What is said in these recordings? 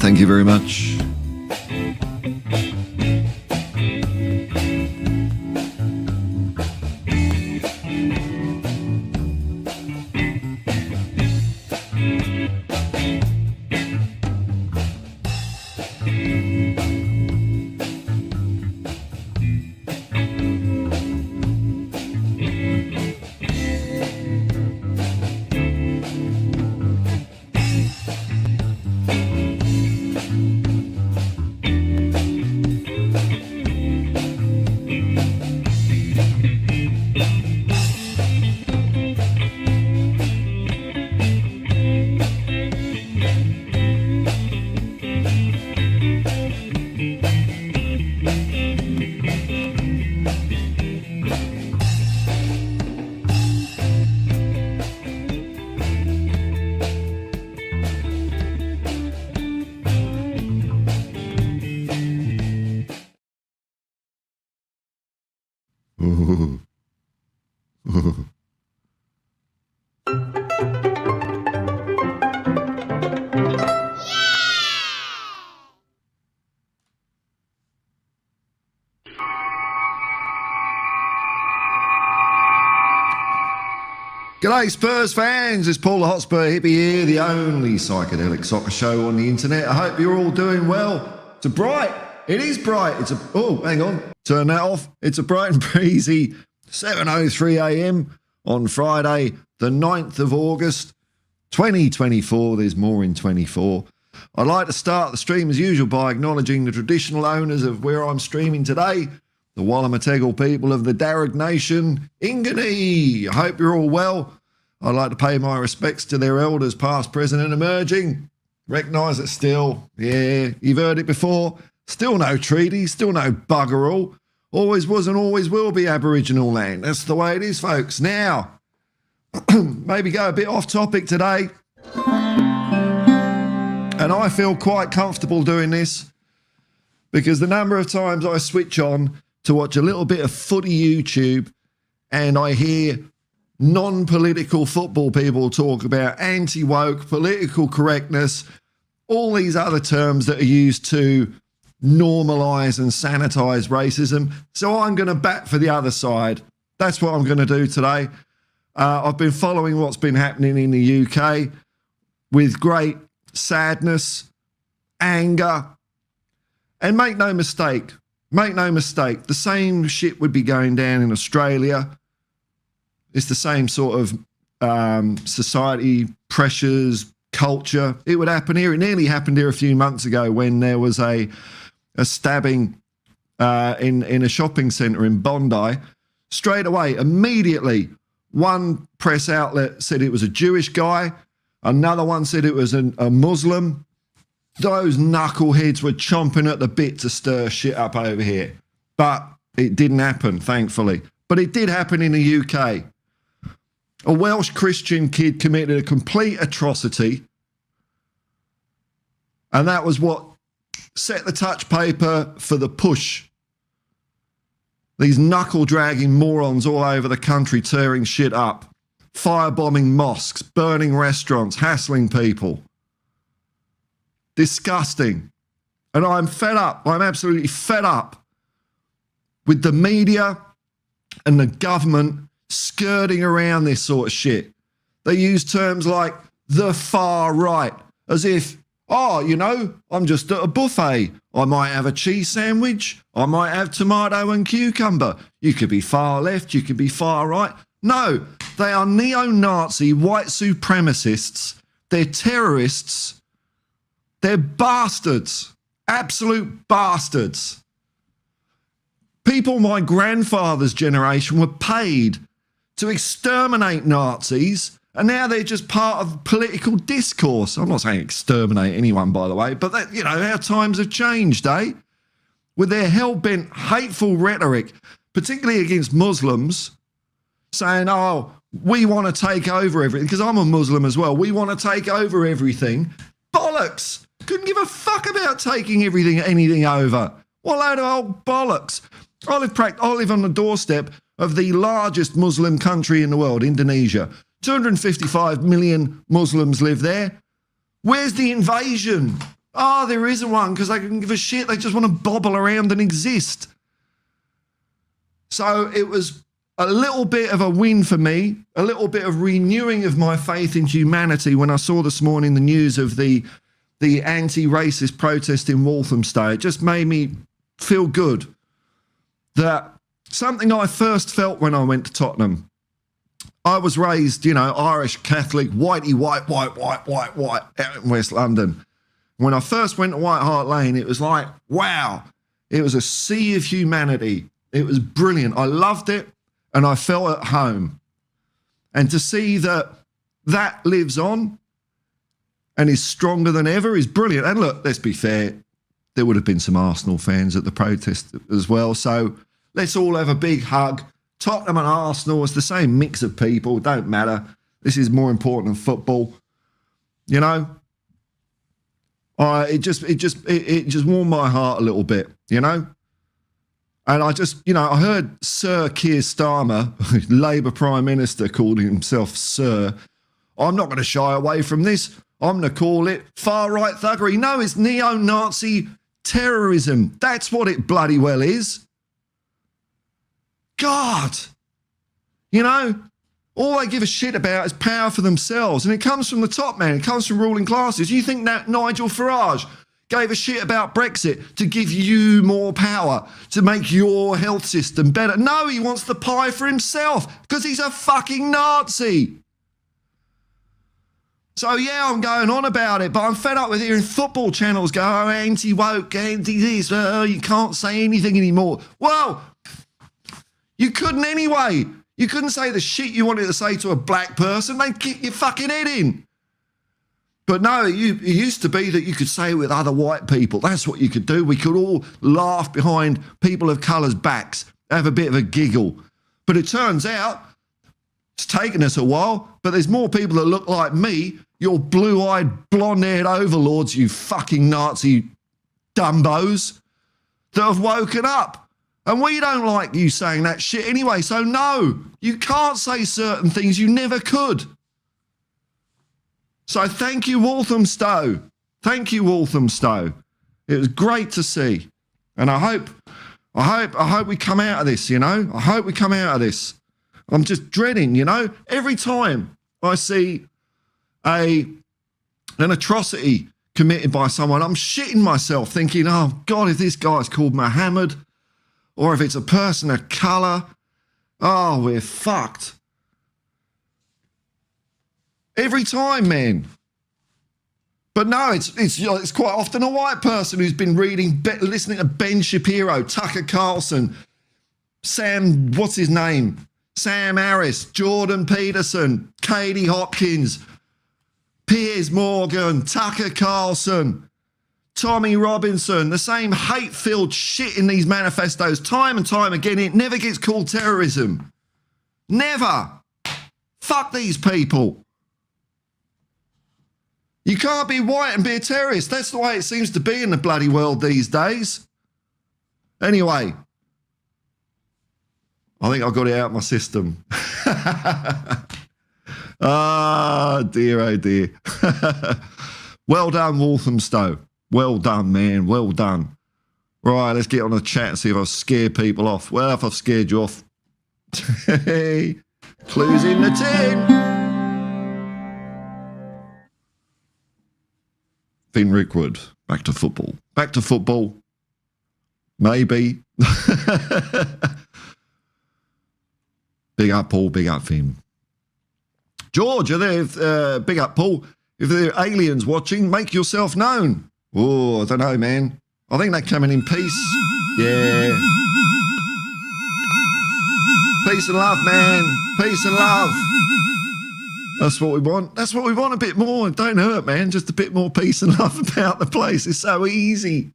Thank you very much. G'day Spurs fans, it's Paul the Hotspur Hippie here, the only psychedelic soccer show on the internet. I hope you're all doing well. It is bright. Oh, hang on, turn that off. It's a bright and breezy 7:03 a.m. on Friday, the 9th of August, 2024. There's more in 24. I'd like to start the stream as usual by acknowledging the traditional owners of where I'm streaming today, the Walthamstow people of the Darug Nation, Ingani. I hope you're all well. I'd like to pay my respects to their elders, past, present and emerging. Recognise it still. Yeah, you've heard it before. Still no treaty, still no bugger all. Always was and always will be Aboriginal land. That's the way it is, folks. Now, maybe go a bit off topic today. And I feel quite comfortable doing this because the number of times I switch on to watch a little bit of footy YouTube and I hear non-political football people talk about anti-woke, political correctness, all these other terms that are used to normalise and sanitise racism. So I'm going to bat for the other side. That's what I'm going to do today. I've been following what's been happening in the UK with great sadness, anger, and make no mistake, the same shit would be going down in Australia. It's the same sort of society, pressures, culture. It would happen here. It nearly happened here a few months ago when there was a stabbing in a shopping centre in Bondi. Straight away, immediately, one press outlet said it was a Jewish guy. Another one said it was a Muslim. Those knuckleheads were chomping at the bit to stir shit up over here. But it didn't happen, thankfully. But it did happen in the UK. A Welsh Christian kid committed a complete atrocity. And that was what set the touch paper for the push. These knuckle-dragging morons all over the country tearing shit up. Firebombing mosques, burning restaurants, hassling people. Disgusting. And I'm fed up. I'm absolutely fed up with the media and the government skirting around this sort of shit. They use terms like the far right as if, oh, you know, I'm just at a buffet. I might have a cheese sandwich. I might have tomato and cucumber. You could be far left. You could be far right. No, they are neo-Nazi white supremacists. They're terrorists. They're bastards. Absolute bastards. People my grandfather's generation were paid to exterminate Nazis, and now they're just part of political discourse. I'm not saying exterminate anyone, by the way, but that, you know, our times have changed, eh? With their hell-bent, hateful rhetoric, particularly against Muslims, saying, oh, we want to take over everything, because I'm a Muslim as well. We want to take over everything. Bollocks! Couldn't give a fuck about taking anything over. What a load of old bollocks. I live on the doorstep of the largest Muslim country in the world, Indonesia. 255 million Muslims live there. Where's the invasion? Oh, there isn't one because they can give a shit. They just want to bobble around and exist. So it was a little bit of a win for me, a little bit of renewing of my faith in humanity when I saw this morning the news of the anti-racist protest in Walthamstow. It just made me feel good that something I first felt when I went to Tottenham. I was raised, Irish, Catholic, whitey, white, out in West London. When I first went to White Hart Lane, it was like, wow, it was a sea of humanity. It was brilliant. I loved it. And I felt at home. And to see that lives on and is stronger than ever is brilliant. And look, let's be fair, there would have been some Arsenal fans at the protest as well. So let's all have a big hug. Tottenham and Arsenal, it's the same mix of people. Don't matter. This is more important than football. It just warmed my heart a little bit, And I heard Sir Keir Starmer, Labour Prime Minister, calling himself Sir. I'm not going to shy away from this. I'm going to call it far-right thuggery. No, it's neo-Nazi terrorism. That's what it bloody well is. God. All they give a shit about is power for themselves. And it comes from the top, man. It comes from ruling classes. You think that Nigel Farage gave a shit about Brexit to give you more power, to make your health system better? No, he wants the pie for himself because he's a fucking Nazi. So, yeah, I'm going on about it, but I'm fed up with hearing football channels go, oh, anti-woke, anti-this, oh, you can't say anything anymore. Well, you couldn't anyway. You couldn't say the shit you wanted to say to a black person. They'd kick your fucking head in. But no, it used to be that you could say it with other white people. That's what you could do. We could all laugh behind people of colour's backs, have a bit of a giggle. But it turns out, it's taken us a while, but there's more people that look like me, your blue-eyed, blonde-haired overlords, you fucking Nazi dumbos, that have woken up. And we don't like you saying that shit anyway. So no, you can't say certain things you never could. So thank you, Walthamstow. Thank you, Walthamstow. It was great to see. And I hope we come out of this, I hope we come out of this. I'm just dreading, every time I see an atrocity committed by someone, I'm shitting myself thinking, oh God, if this guy's called Mohammed, or if it's a person of colour, oh, we're fucked. Every time, man. But no, it's quite often a white person who's been listening to Ben Shapiro, Tucker Carlson, Sam Harris, Jordan Peterson, Katie Hopkins, Piers Morgan, Tucker Carlson, Tommy Robinson, the same hate-filled shit in these manifestos time and time again. It never gets called terrorism. Never. Fuck these people. You can't be white and be a terrorist. That's the way it seems to be in the bloody world these days. Anyway, I think I got it out of my system. Ah, dear, oh dear. Well done, Walthamstow. Well done, man. Well done. Right, let's get on the chat and see if I've scared people off. Well, if I've scared you off. Hey, clues in the tin. Finn Rickwood. Back to football. Back to football. Maybe. Big up, Paul. Big up, Finn. George, are there? Big up, Paul. If there are aliens watching, make yourself known. Oh, I don't know, man. I think they're coming in peace. Yeah. Peace and love, man. Peace and love. That's what we want. That's what we want, a bit more. Don't hurt, man. Just a bit more peace and love about the place. It's so easy.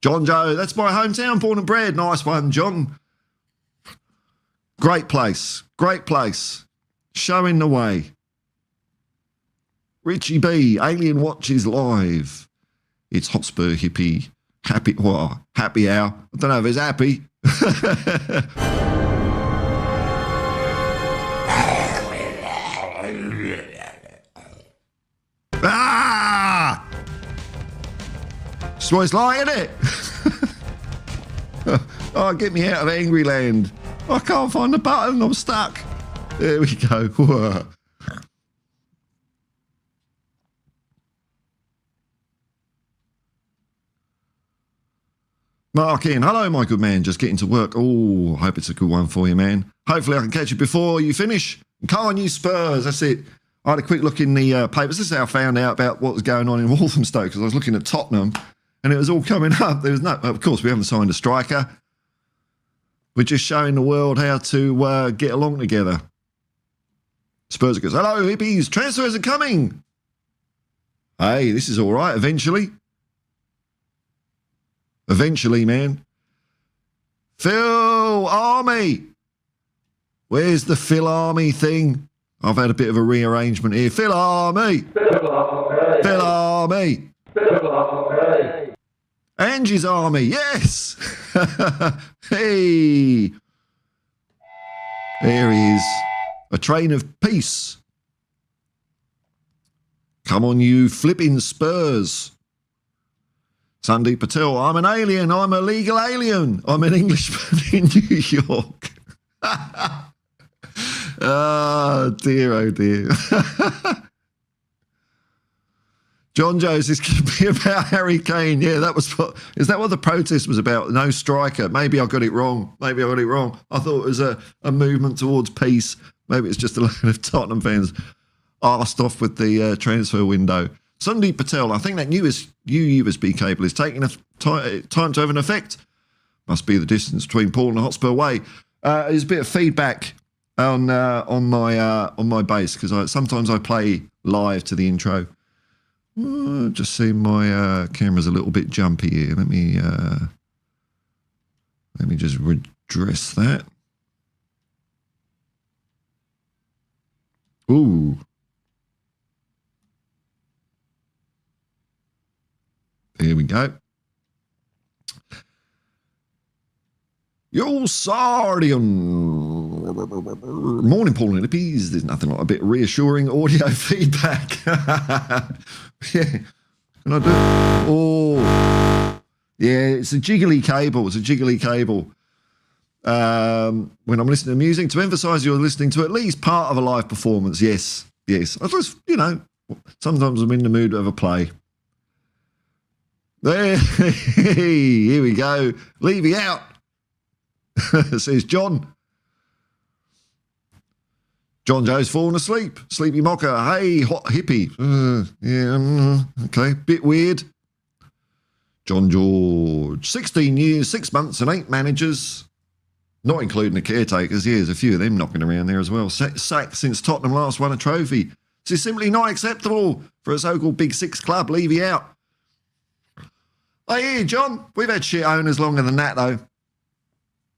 John Joe, that's my hometown, born and bred. Nice one, John. Great place. Great place. Showing the way. Richie B, Alien Watches Live. It's Hotspur Hippie. Happy hour. I don't know if it's happy. Ah! That's what it's like, isn't it? Oh, get me out of angry land. I can't find the button. I'm stuck. There we go. Whoa. Mark in. Hello, my good man. Just getting to work. Oh, I hope it's a good one for you, man. Hopefully I can catch you before you finish. Come on, you Spurs. That's it. I had a quick look in the papers. This is how I found out about what was going on in Walthamstow, because I was looking at Tottenham and it was all coming up. There was no, of course, we haven't signed a striker. We're just showing the world how to get along together. Spurs goes, hello, hippies. Transfers are coming. Hey, this is all right eventually. Eventually, man. Phil Army. Where's the Phil Army thing? I've had a bit of a rearrangement here. Phil Army. Phil Army. Phil Army. Phil Army. Ange's Army. Yes. Hey. There he is. A train of peace. Come on, you flipping Spurs. Sandeep Patel, I'm an alien. I'm a legal alien. I'm an Englishman in New York. Oh, dear, oh, dear. John Jones, this could be about Harry Kane. Yeah, that was what... Is that what the protest was about? No striker. Maybe I got it wrong. I thought it was a movement towards peace. Maybe it's just a load of Tottenham fans arsed off with the transfer window. Sandeep Patel, I think that new USB cable is taking time to have an effect. Must be the distance between Paul and Hotspur Way. There's a bit of feedback on my bass, because sometimes I play live to the intro. Just see my camera's a little bit jumpy here. Let me just redress that. Ooh. Here we go. Yo, Sardian. Morning, Paul and Hippies. There's nothing like a bit reassuring audio feedback. Yeah. Can I do it? Oh. Yeah, it's a jiggly cable. When I'm listening to music, to emphasise you're listening to at least part of a live performance. Yes. I just, sometimes I'm in the mood to have a play. There, here we go. Levy out, says John. John Joe's fallen asleep. Sleepy mocker. Hey, hot hippie. Okay, bit weird. John George. 16 years, 6 months and 8 managers. Not including the caretakers. Yeah, there's a few of them knocking around there as well. Sacked since Tottenham last won a trophy. This is simply not acceptable for a so-called Big Six club. Levy out. I hear you, John. We've had shit owners longer than that, though.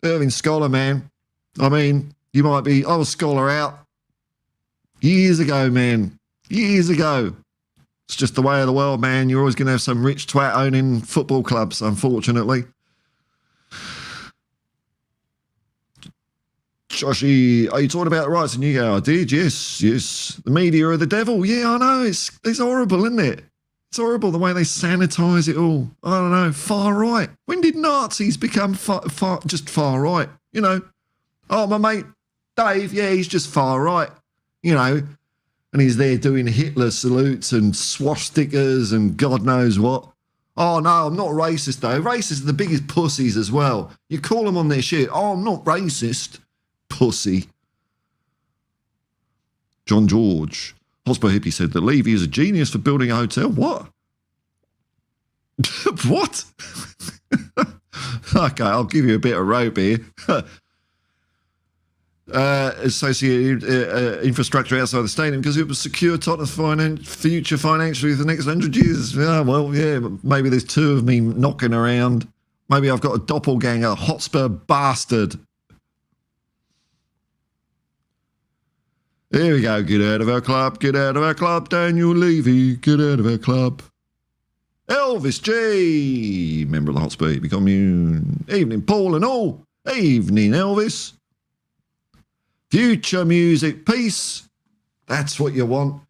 Irving Scholar, man. I mean, you might be... I was Scholar out years ago, man. Years ago. It's just the way of the world, man. You're always going to have some rich twat owning football clubs, unfortunately. Joshi, are you talking about the rights in Newgate? I did, yes. The media are the devil. Yeah, I know. It's horrible, isn't it? It's horrible the way they sanitise it all. I don't know, far right. When did Nazis become far right? Oh, my mate Dave, yeah, he's just far right, and he's there doing Hitler salutes and swastikas and God knows what. Oh, no, I'm not racist, though. Racists are the biggest pussies as well. You call them on their shit. Oh, I'm not racist. Pussy. John George. Hotspur Hippie said that Levy is a genius for building a hotel. What? What? Okay, I'll give you a bit of rope here. Associated infrastructure outside the stadium because it will secure Tottenham's future financially for the next 100 years. Yeah, well, yeah, maybe there's 2 of me knocking around. Maybe I've got a doppelganger, Hotspur bastard. Here we go. Get out of our club. Get out of our club. Daniel Levy. Get out of our club. Elvis G. Member of the Hotspur Hippie Commune. Evening, Paul and all. Evening, Elvis. Future music, peace. That's what you want.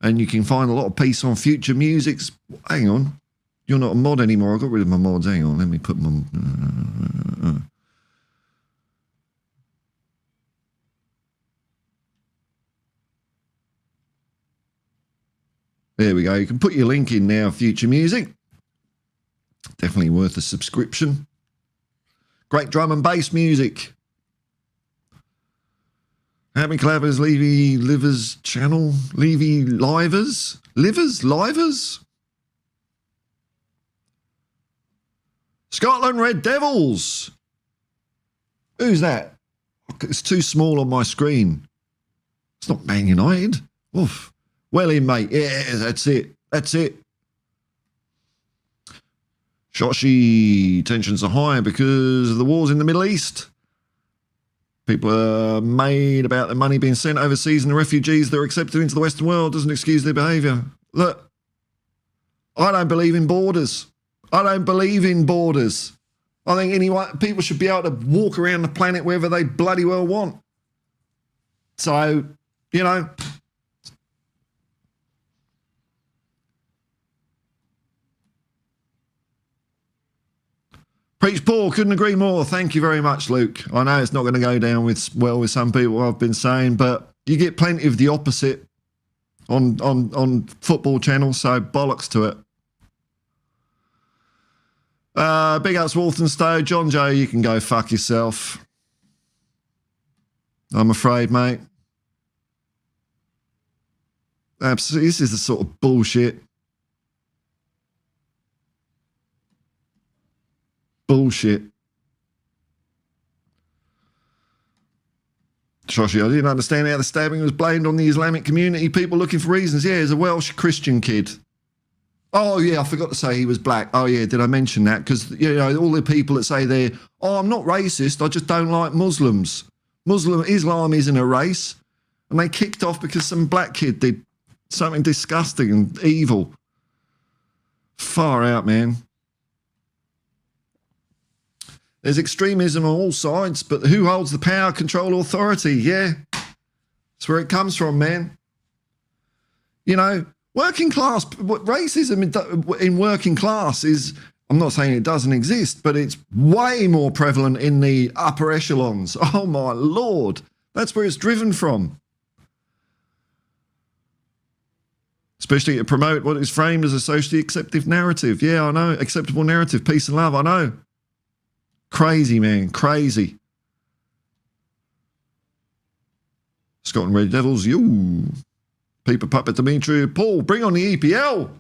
And you can find a lot of peace on Future Music's. Hang on. you're not a mod anymore. I got rid of my mods. Hang on, let me put my... There we go. You can put your link in now, Future Music. Definitely worth a subscription. Great drum and bass music. Happy Clavers, Levy Livers channel. Levy Livers? Livers? Scotland Red Devils. Who's that? It's too small on my screen. It's not Man United. Oof. Well in, mate. Yeah, that's it. Shoshi, tensions are high because of the wars in the Middle East. People are made about the money being sent overseas and the refugees they're accepted into the Western world doesn't excuse their behaviour. Look, I don't believe in borders. I think people should be able to walk around the planet wherever they bloody well want. So, you know... Preach Paul, couldn't agree more. Thank you very much, Luke. I know it's not going to go down with some people, I've been saying, but you get plenty of the opposite on football channels, so bollocks to it. Big ups Walthamstow. John Joe, you can go fuck yourself. I'm afraid, mate. Absolutely, this is the sort of bullshit. Shoshi, I didn't understand how the stabbing was blamed on the Islamic community. People looking for reasons. Yeah, he's a Welsh Christian kid. Oh, yeah, I forgot to say he was black. Oh, yeah, did I mention that? Because, you know, all the people that say they're, oh, I'm not racist, I just don't like Muslims. Islam isn't a race. And they kicked off because some black kid did something disgusting and evil. Far out, man. There's extremism on all sides, but who holds the power, control, authority? Yeah, that's where it comes from, man. You know, working class, racism in working class is, I'm not saying it doesn't exist, but it's way more prevalent in the upper echelons. Oh, my Lord. That's where it's driven from. Especially to promote what is framed as a socially acceptable narrative. Yeah, I know. Acceptable narrative, peace and love, I know. Crazy, man, crazy. Scotland Red Devils, you. Paper Puppet Dimitri, Paul, bring on the EPL.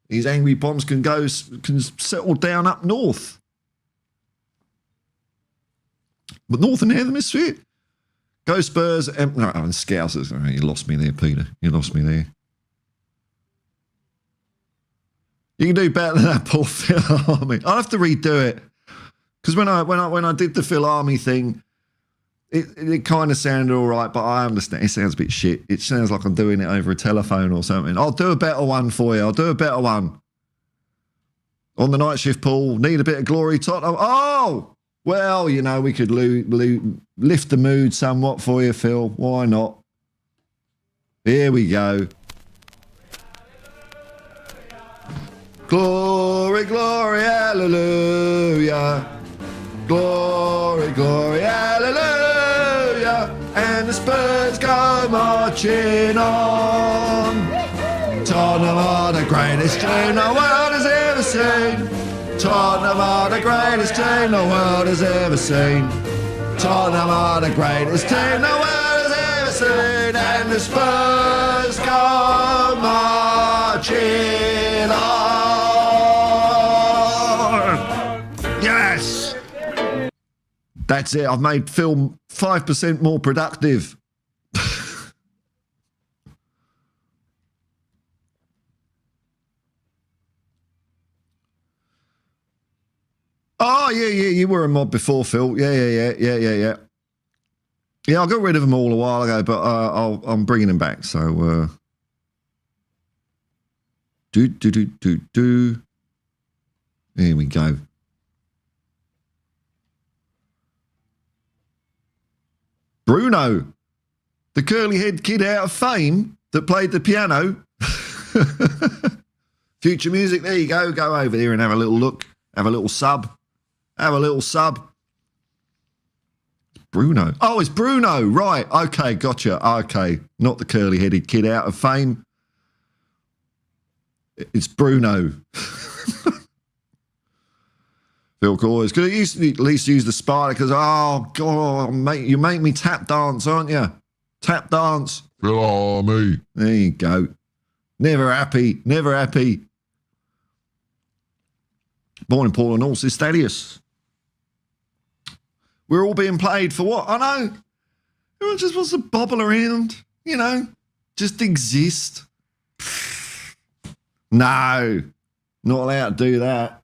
These angry bombs can settle down up north. But Northern Hemisphere, go Spurs. No, and Scousers. Oh, you lost me there, Peter. You lost me there. You can do better than that, Paul Phil Army. I'll have to redo it. Because when I did the Phil Army thing, it kind of sounded all right, but I understand it sounds a bit shit. It sounds like I'm doing it over a telephone or something. I'll do a better one for you. I'll do a better one. On the night shift, Paul, need a bit of glory, Tottenham. Oh, well, you know, we could lift the mood somewhat for you, Phil. Why not? Here we go. Glory, glory, hallelujah. Glory, glory, hallelujah. And the Spurs go marching on. Tottenham are the greatest team the world has ever seen. Tottenham are the greatest team the world has ever seen. Tottenham are the greatest team the world has ever seen. And the Spurs go marching on. Yes! That's it. I've made film 5% more productive. Oh, yeah, you were a mod before, Phil. Yeah. Yeah, I got rid of them all a while ago, but I'm bringing them back. So, Here we go. Bruno, the curly-haired kid out of Fame that played the piano. Future Music, there you go. Go over there and have a little look. Have a little sub. Have a little sub. Bruno. Oh, it's Bruno. Right. Okay, gotcha. Okay. Not the curly-headed kid out of fame. It's Bruno. Phil Coyes. Could you at least use the spider? Because, oh, God, mate, you make me tap dance, aren't you? Tap dance. Phil me. There you go. Never happy. Never happy. Morning, Paul and Horses Thaddeus. We're all being played for what? I know. Everyone just wants to bobble around, you know, just exist. No, not allowed to do that.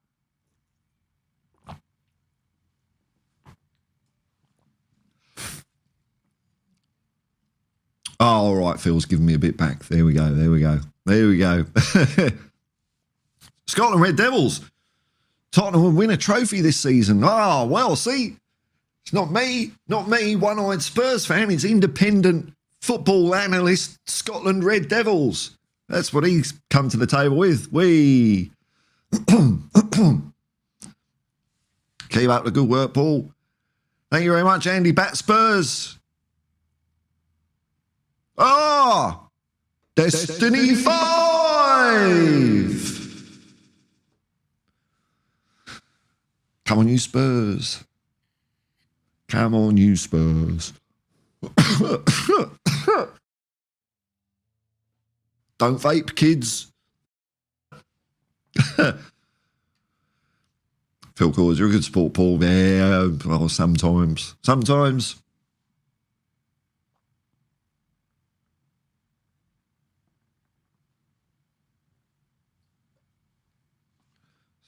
Oh, all right, Phil's giving me a bit back. There we go, there we go, there we go. Scotland Red Devils. Tottenham will win a trophy this season. Oh, well, see, it's not me, one-eyed Spurs fan. It's independent football analyst Scotland Red Devils. That's what he's come to the table with. We keep up the good work, Paul. Thank you very much, Andy. Bat Spurs. Ah, Destiny 5. Come on, you Spurs. Come on, you Spurs. Don't vape, kids. Phil Coyes, you're a good sport, Paul. Yeah, well, sometimes. Sometimes.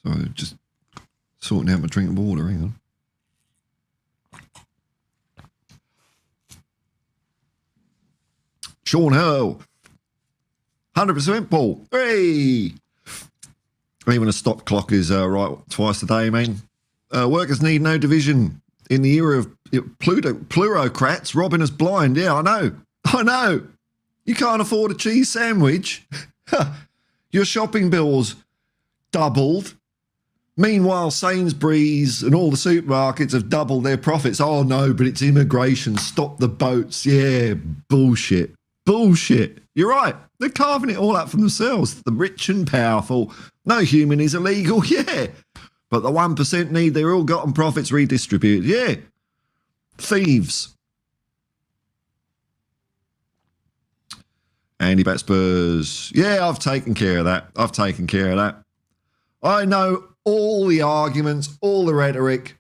So just sorting out my drink of water, hang on. Sean Harrow. 100% Paul. Hey! Even a stop clock is right twice a day, man. Workers need no division. In the era of plutocrats, robbing us blind. Yeah, I know. I know. You can't afford a cheese sandwich. Your shopping bills doubled. Meanwhile, Sainsbury's and all the supermarkets have doubled their profits. Oh, no, but it's immigration. Stop the boats. Yeah, bullshit. Bullshit. You're right. They're carving it all up for themselves. The rich and powerful. No human is illegal. Yeah. But the 1% need their ill-gotten profits redistributed. Yeah. Thieves. Andy Bat Spurs. Yeah, I've taken care of that. I've taken care of that. I know all the arguments, all the rhetoric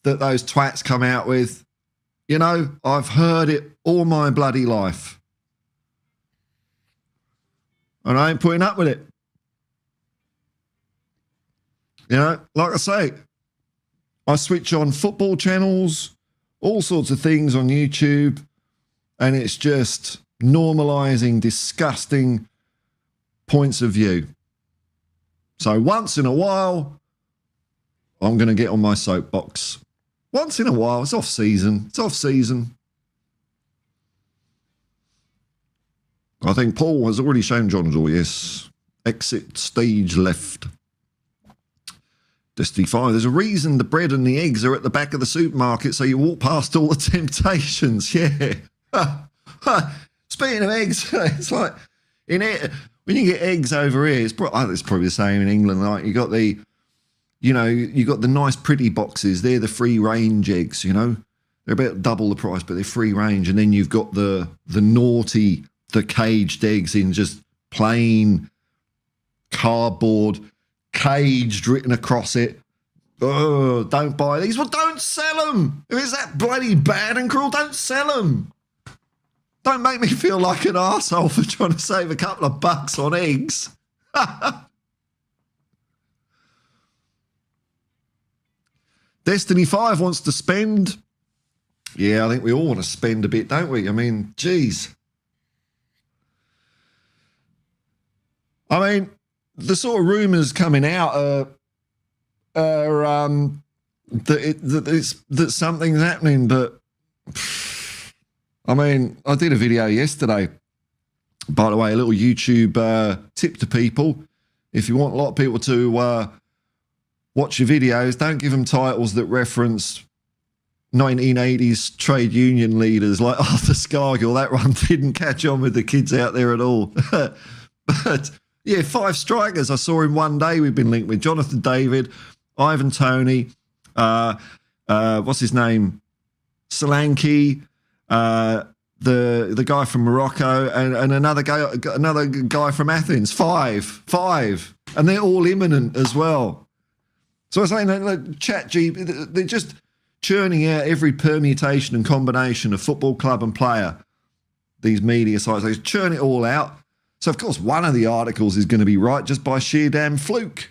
that those twats come out with. You know, I've heard it all my bloody life. And I ain't putting up with it. You know, like I say, I switch on football channels, all sorts of things on YouTube, and it's just normalising disgusting points of view. So once in a while, I'm going to get on my soapbox. Once in a while, it's off season. It's off season. I think Paul has already shown John Doe, yes. Exit stage left. Destiny 5. There's a reason the bread and the eggs are at the back of the supermarket, so you walk past all the temptations. Yeah. Speaking of eggs, it's like in it when you get eggs over here, it's probably the same in England. Like you got the, you know, you got the nice pretty boxes. They're the free range eggs. You know, they're about double the price, but they're free range. And then you've got the naughty, the caged eggs in just plain cardboard, caged written across it. Oh, don't buy these. Well, don't sell them. If it's that bloody bad and cruel, don't sell them. Don't make me feel like an arsehole for trying to save a couple of bucks on eggs. Destiny 5 wants to spend. Yeah, I think we all want to spend a bit, don't we? I mean, geez. I mean, the sort of rumours coming out that something's happening, but I mean, I did a video yesterday. By the way, a little YouTube tip to people. if you want a lot of people to watch your videos, don't give them titles that reference 1980s trade union leaders like Arthur Scargill. That one didn't catch on with the kids out there at all. But yeah, 5 strikers I saw in one day we've been linked with. Jonathan David, Ivan Toney, what's his name? Solanke, the guy from Morocco, and another guy from Athens. Five. And they're all imminent as well. So I was saying that ChatGPT, they're just churning out every permutation and combination of football club and player. These media sites, they churn it all out. So, of course, one of the articles is going to be right just by sheer damn fluke.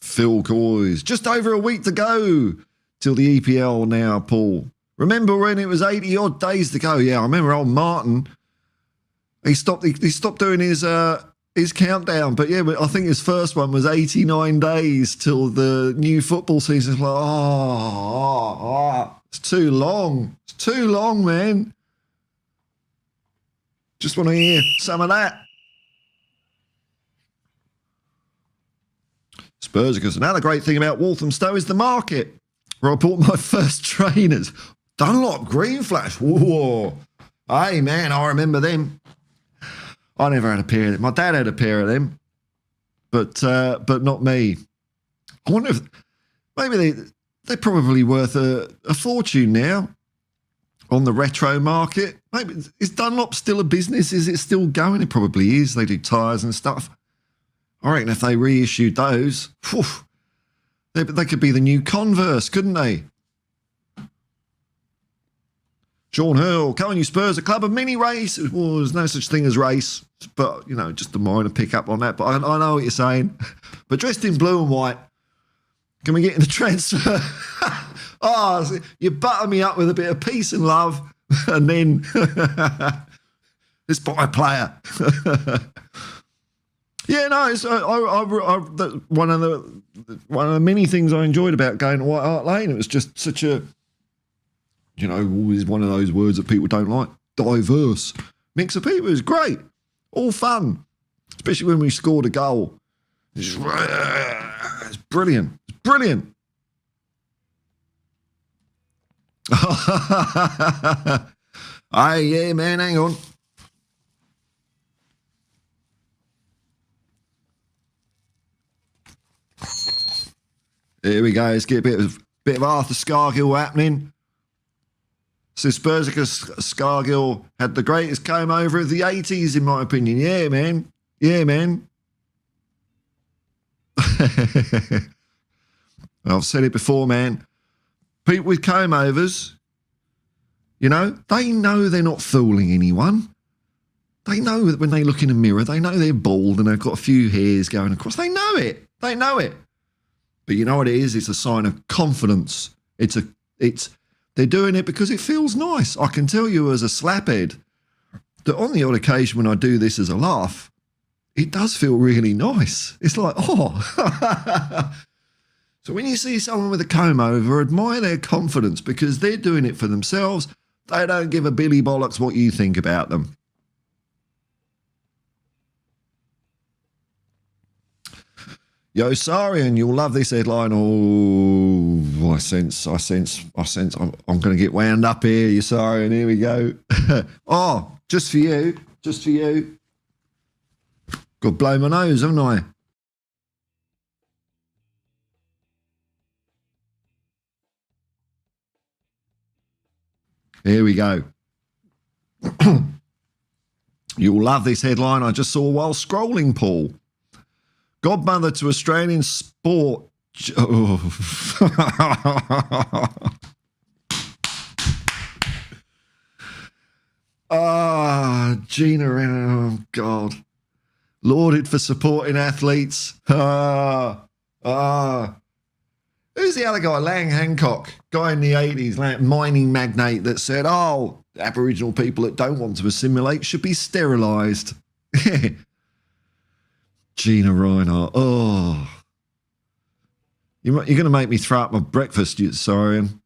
Phil Coys, just over a week to go till the EPL now, Paul. Remember when it was 80-odd days to go? Yeah, I remember old Martin. He stopped doing his countdown. But, yeah, I think his first one was 89 days till the new football season. It's like, it's too long. It's too long, man. Just want to hear some of that. Spurs, because another great thing about Walthamstow is the market, where I bought my first trainers. Dunlop Green Flash. Whoa. Hey, man, I remember them. I never had a pair of them. My dad had a pair of them, but not me. I wonder if maybe they're probably worth a fortune now on the retro market. Maybe is Dunlop still a business? Is it still going? It probably is. They do tyres and stuff. I reckon if they reissued those, they could be the new Converse, couldn't they? Sean Hurl, come on, you Spurs, a club of mini race. Well, there's no such thing as race, but, you know, just a minor pick up on that. But I know what you're saying. But dressed in blue and white, can we get in the transfer? So you butter me up with a bit of peace and love, and then let's buy a player. Yeah, no, it's one of the many things I enjoyed about going to White Hart Lane. It was just such a, you know, always one of those words that people don't like. Diverse mix of people. It was great, all fun, especially when we scored a goal. It's brilliant. It's brilliant. Hey, yeah, man, hang on. Here we go. Let's get a bit of Arthur Scargill happening. So Spursicus Scargill had the greatest comb over of the 80s, in my opinion. Yeah, man. Yeah, man. I've said it before, man. People with comb overs, you know, they know they're not fooling anyone. They know that when they look in a mirror, they know they're bald and they've got a few hairs going across. They know it. They know it. But you know what it is? It's a sign of confidence. They're doing it because it feels nice. I can tell you as a slaphead that on the odd occasion when I do this as a laugh, it does feel really nice. It's like, oh. So when you see someone with a comb over, admire their confidence because they're doing it for themselves. They don't give a billy bollocks what you think about them. Yo, Sarian, you'll love this headline. Oh, I sense I'm going to get wound up here, you Sarian. Here we go. Oh, just for you. Got to blow my nose, haven't I? Here we go. You'll love this headline I just saw while scrolling, Paul. Godmother to Australian sport. Oh. Gina, oh God. Lauded for supporting athletes. Who's the other guy? Lang Hancock, guy in the 80s, mining magnate that said, oh, Aboriginal people that don't want to assimilate should be sterilised. Gina Reinhardt. Oh. You're going to make me throw up my breakfast, you Sarian.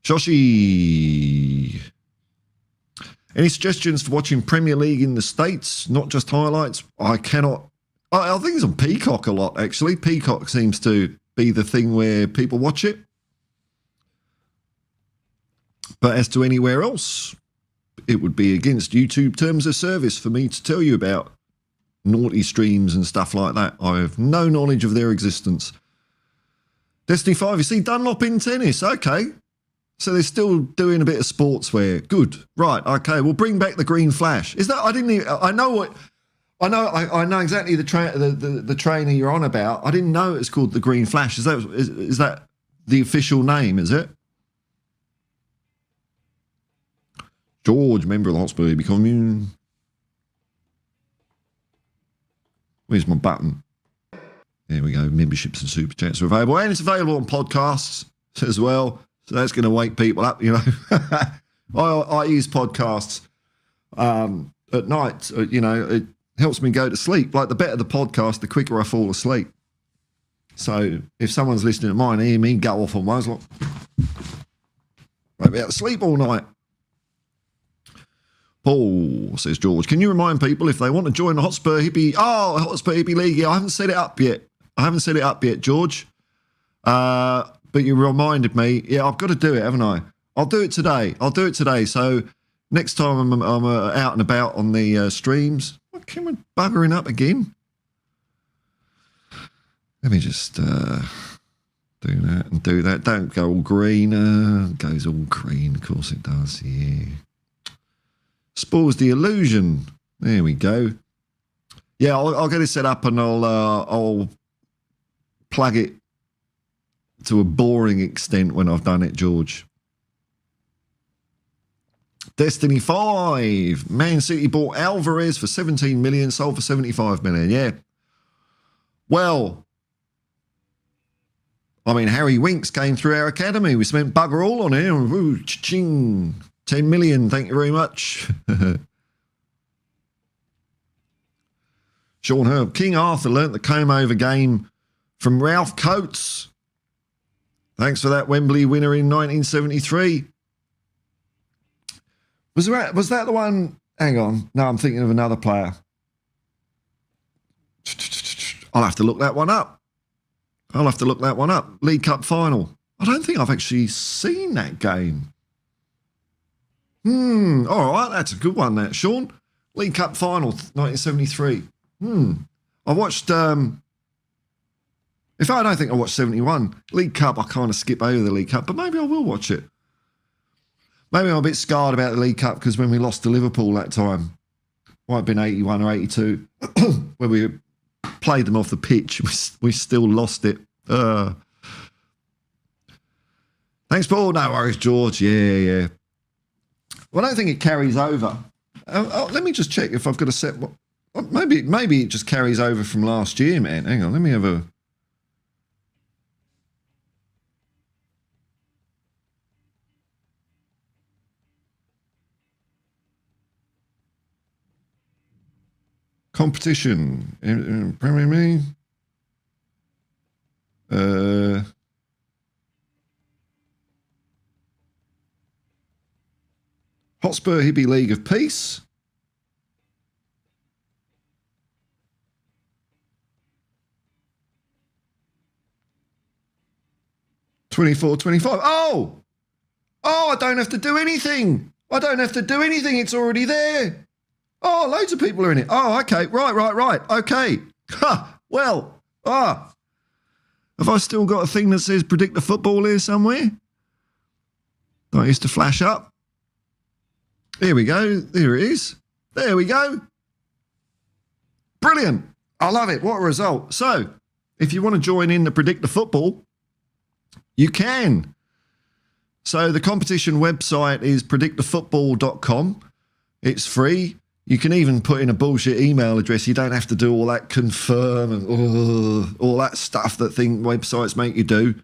Shoshi. Any suggestions for watching Premier League in the States, not just highlights? I cannot. I think it's on Peacock a lot, actually. Peacock seems to be the thing where people watch it. But as to anywhere else, it would be against YouTube terms of service for me to tell you about naughty streams and stuff like that. I have no knowledge of their existence. Destiny 5, you see Dunlop in tennis. Okay. So they're still doing a bit of sportswear. Good. Right. Okay. We'll bring back the green flash. Is that, I didn't even, I know exactly the trainer you're on about. I didn't know it's called the green flash. Is that the official name, is it? George, member of the Hotspur Hippie commune. Where's my button? There we go. Memberships and super chats are available. And it's available on podcasts as well. So that's going to wake people up, you know. I use podcasts at night. You know, it helps me go to sleep. Like, the better the podcast, the quicker I fall asleep. So if someone's listening to mine, hear me go off on one, it's like, I'll be out to sleep all night. Paul, says George, can you remind people if they want to join the Hotspur Hippie? Oh, Hotspur Hippie League. Yeah, I haven't set it up yet. George. But you reminded me. Yeah, I've got to do it, haven't I? I'll do it today. So next time I'm out and about on the streams. What, can we buggering up again? Let me just do that and do that. Don't go all green. It goes all green. Of course it does, yeah. Spoils the illusion. There we go. Yeah, I'll get it set up and I'll plug it to a boring extent when I've done it, George. Destiny 5. Man City bought Alvarez for 17 million, sold for 75 million. Yeah. Well, I mean, Harry Winks came through our academy. We spent bugger all on it. Ooh, cha-ching. 10 million, thank you very much. Sean Herb. King Arthur learnt the comb-over game from Ralph Coates. Thanks for that, Wembley winner in 1973. Was that the one? Hang on. No, I'm thinking of another player. I'll have to look that one up. League Cup final. I don't think I've actually seen that game. All right, that's a good one, that, Sean. League Cup final, 1973. I watched, in fact, I don't think I watched 71. League Cup, I kind of skip over the League Cup, but maybe I will watch it. Maybe I'm a bit scarred about the League Cup because when we lost to Liverpool that time, might have been 81 or 82, when we played them off the pitch, we still lost it. Thanks, Paul. No worries, George. Yeah. Well, I don't think it carries over. Let me just check if I've got a set. Maybe it just carries over from last year, man. Hang on, let me have a. Competition in Premier League. Hotspur Hippie League of Peace. $24.25. Oh, I don't have to do anything. It's already there. Oh, loads of people are in it. Oh, okay. Right. Okay. Well, have I still got a thing that says predict the football here somewhere? That used to flash up. Here we go. There it is. There we go. Brilliant. I love it. What a result. So, if you want to join in the Predict the Football, you can. So, the competition website is predictthefootball.com. It's free. You can even put in a bullshit email address. You don't have to do all that confirm and all that stuff that websites make you do.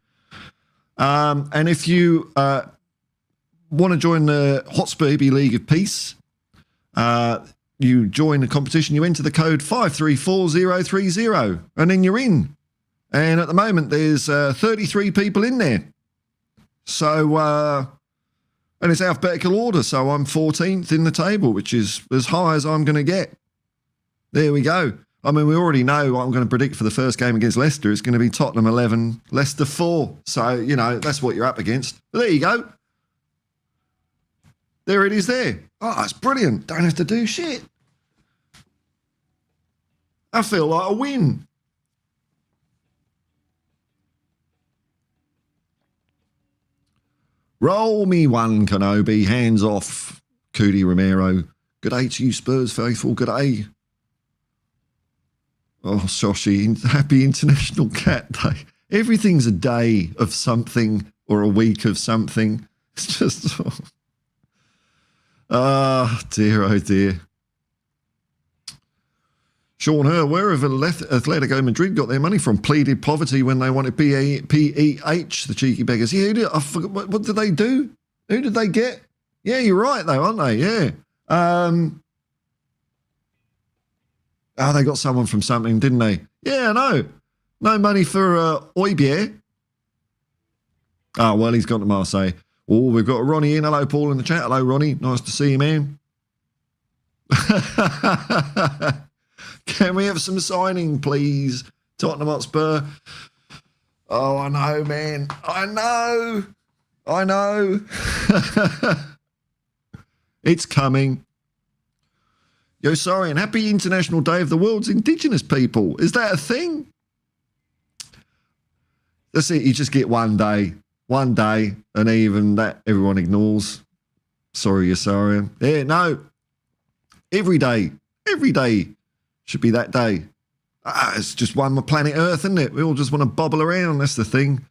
And if you want to join the Hotspur Hippie League of Peace, you join the competition, you enter the code 534030, and then you're in. And at the moment, there's 33 people in there. So And it's alphabetical order, so I'm 14th in the table, which is as high as I'm going to get. There we go. I mean, we already know what I'm going to predict for the first game against Leicester. It's going to be Tottenham 11, Leicester 4. So, you know, that's what you're up against. But there you go. There it is there. Oh, that's brilliant. Don't have to do shit. I feel like a win. Roll me one, Kenobi. Hands off, Cootie Romero. Good day to you, Spurs faithful. Good day. Oh, Shoshi, happy International Cat Day. Everything's a day of something or a week of something. It's just... dear, oh dear. Sean Herr, where have Atletico Madrid got their money from? Pleaded poverty when they wanted PEH, the cheeky beggars. Yeah, I forgot, what did they do? Who did they get? Yeah, you're right, though, aren't they? Yeah. They got someone from something, didn't they? Yeah, I know. No money for Oibier. Oh, well, he's gone to Marseille. Oh, we've got Ronnie in. Hello, Paul, in the chat. Hello, Ronnie. Nice to see you, man. Can we have some signing, please? Tottenham Hotspur. Oh, I know, man. I know. It's coming. Yo, sorry, and happy International Day of the World's Indigenous People. Is that a thing? That's it. You just get one day, and even that everyone ignores. Sorry, you're sorry. Yeah, no. Every day should be that day. It's just one more planet Earth, isn't it? We all just want to bobble around. That's the thing.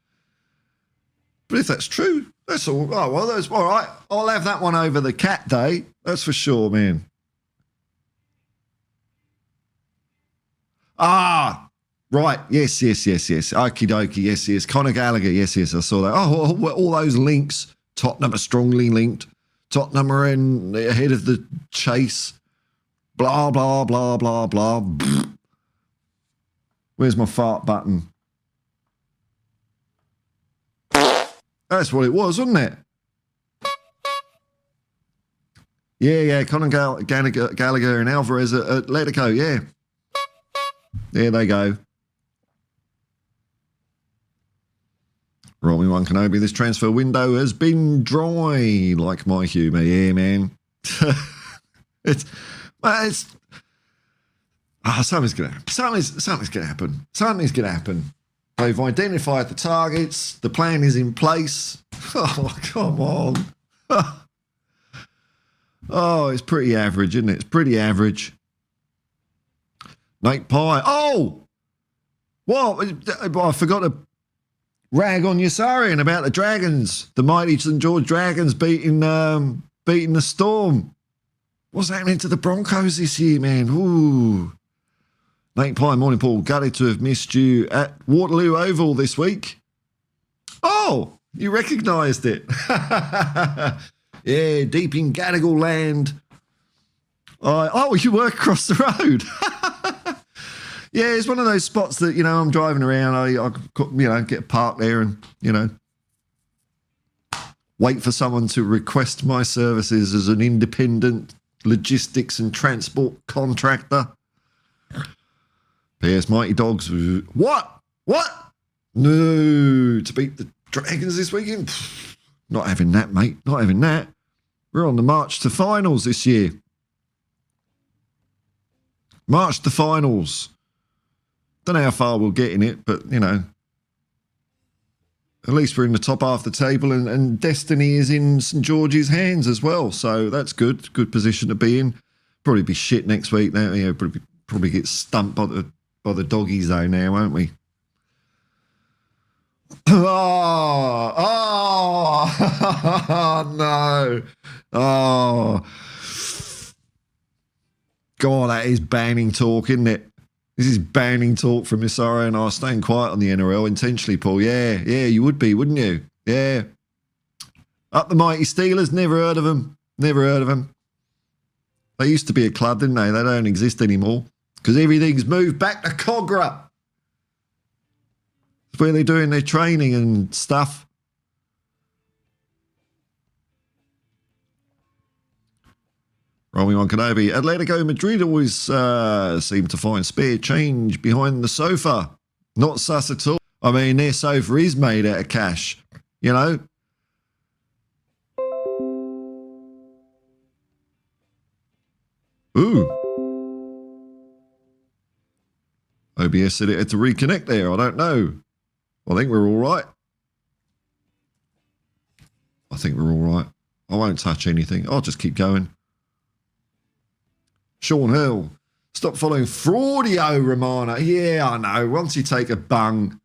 But if that's true, that's all. Oh, well, that's all right. I'll have that one over the cat day. That's for sure, man. Right. Yes. Okie dokie. Yes. Conor Gallagher. Yes. I saw that. Oh, all those links. Tottenham are strongly linked. Tottenham are ahead of the chase. Blah, blah, blah, blah, blah. Where's my fart button? That's what it was, wasn't it? Yeah. Conor Gallagher and Alvarez at Atletico. Yeah. There they go. Roll me one, Kenobi. This transfer window has been dry, like my humour. Yeah, man. Something's going to happen. Something's going to happen. Something's going to happen. They've identified the targets. The plan is in place. Oh, come on. Oh, it's pretty average, isn't it? It's pretty average. Nate Pye. Oh! What? I forgot to rag on Yossarian about the Dragons. The mighty St. George Dragons beating the Storm. What's happening to the Broncos this year, man? Ooh. Nate Pye, morning, Paul. Gutted to have missed you at Waterloo Oval this week. Oh, you recognised it. Yeah, deep in Gadigal land. Oh, you work across the road. Yeah, it's one of those spots that, I'm driving around. I get parked there and, wait for someone to request my services as an independent logistics and transport contractor. P.S. Mighty Dogs. What? No, to beat the Dragons this weekend? Not having that, mate. Not having that. We're on the march to finals this year. March to finals. Don't know how far we'll get in it, but, at least we're in the top half of the table and destiny is in St. George's hands as well. So that's good. Good position to be in. Probably be shit next week now. Probably get stumped by the doggies though now, won't we? Oh, no. Oh. God, that is banning talk, isn't it? This is banning talk from Isara and I staying quiet on the NRL intentionally, Paul. Yeah, you would be, wouldn't you? Yeah. Up the mighty Steelers, never heard of them. They used to be a club, didn't they? They don't exist anymore because everything's moved back to Cogra. It's where they're doing their training and stuff. Rolling on Kenobi. Atletico Madrid always seem to find spare change behind the sofa. Not sus at all. I mean, their sofa is made out of cash, you know? Ooh. OBS said it had to reconnect there. I don't know. I think we're all right. I think we're all right. I won't touch anything. I'll just keep going. Sean Hill. Stop following Fraudio Romano. Yeah, I know. Once you take a bung,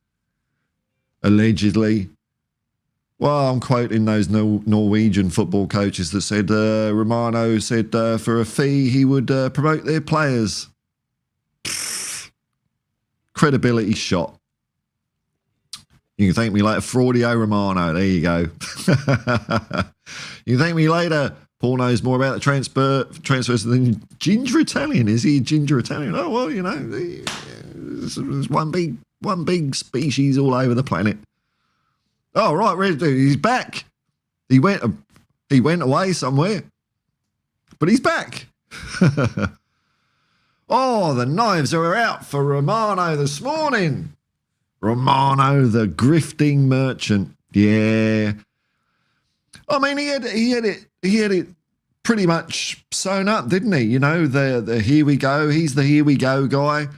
allegedly. Well, I'm quoting those Norwegian football coaches that said Romano said for a fee he would promote their players. Credibility shot. You can thank me later, Fraudio Romano. There you go. You can thank me later. Paul knows more about the transfers than Ginger Italian. Is he a Ginger Italian? Oh, well, you know, there's one big species all over the planet. Oh, right, he's back. He went away somewhere, but he's back. Oh, the knives are out for Romano this morning. Romano, the grifting merchant. Yeah. I mean, he had it pretty much sewn up, didn't he? You know, the here we go. He's the here we go guy.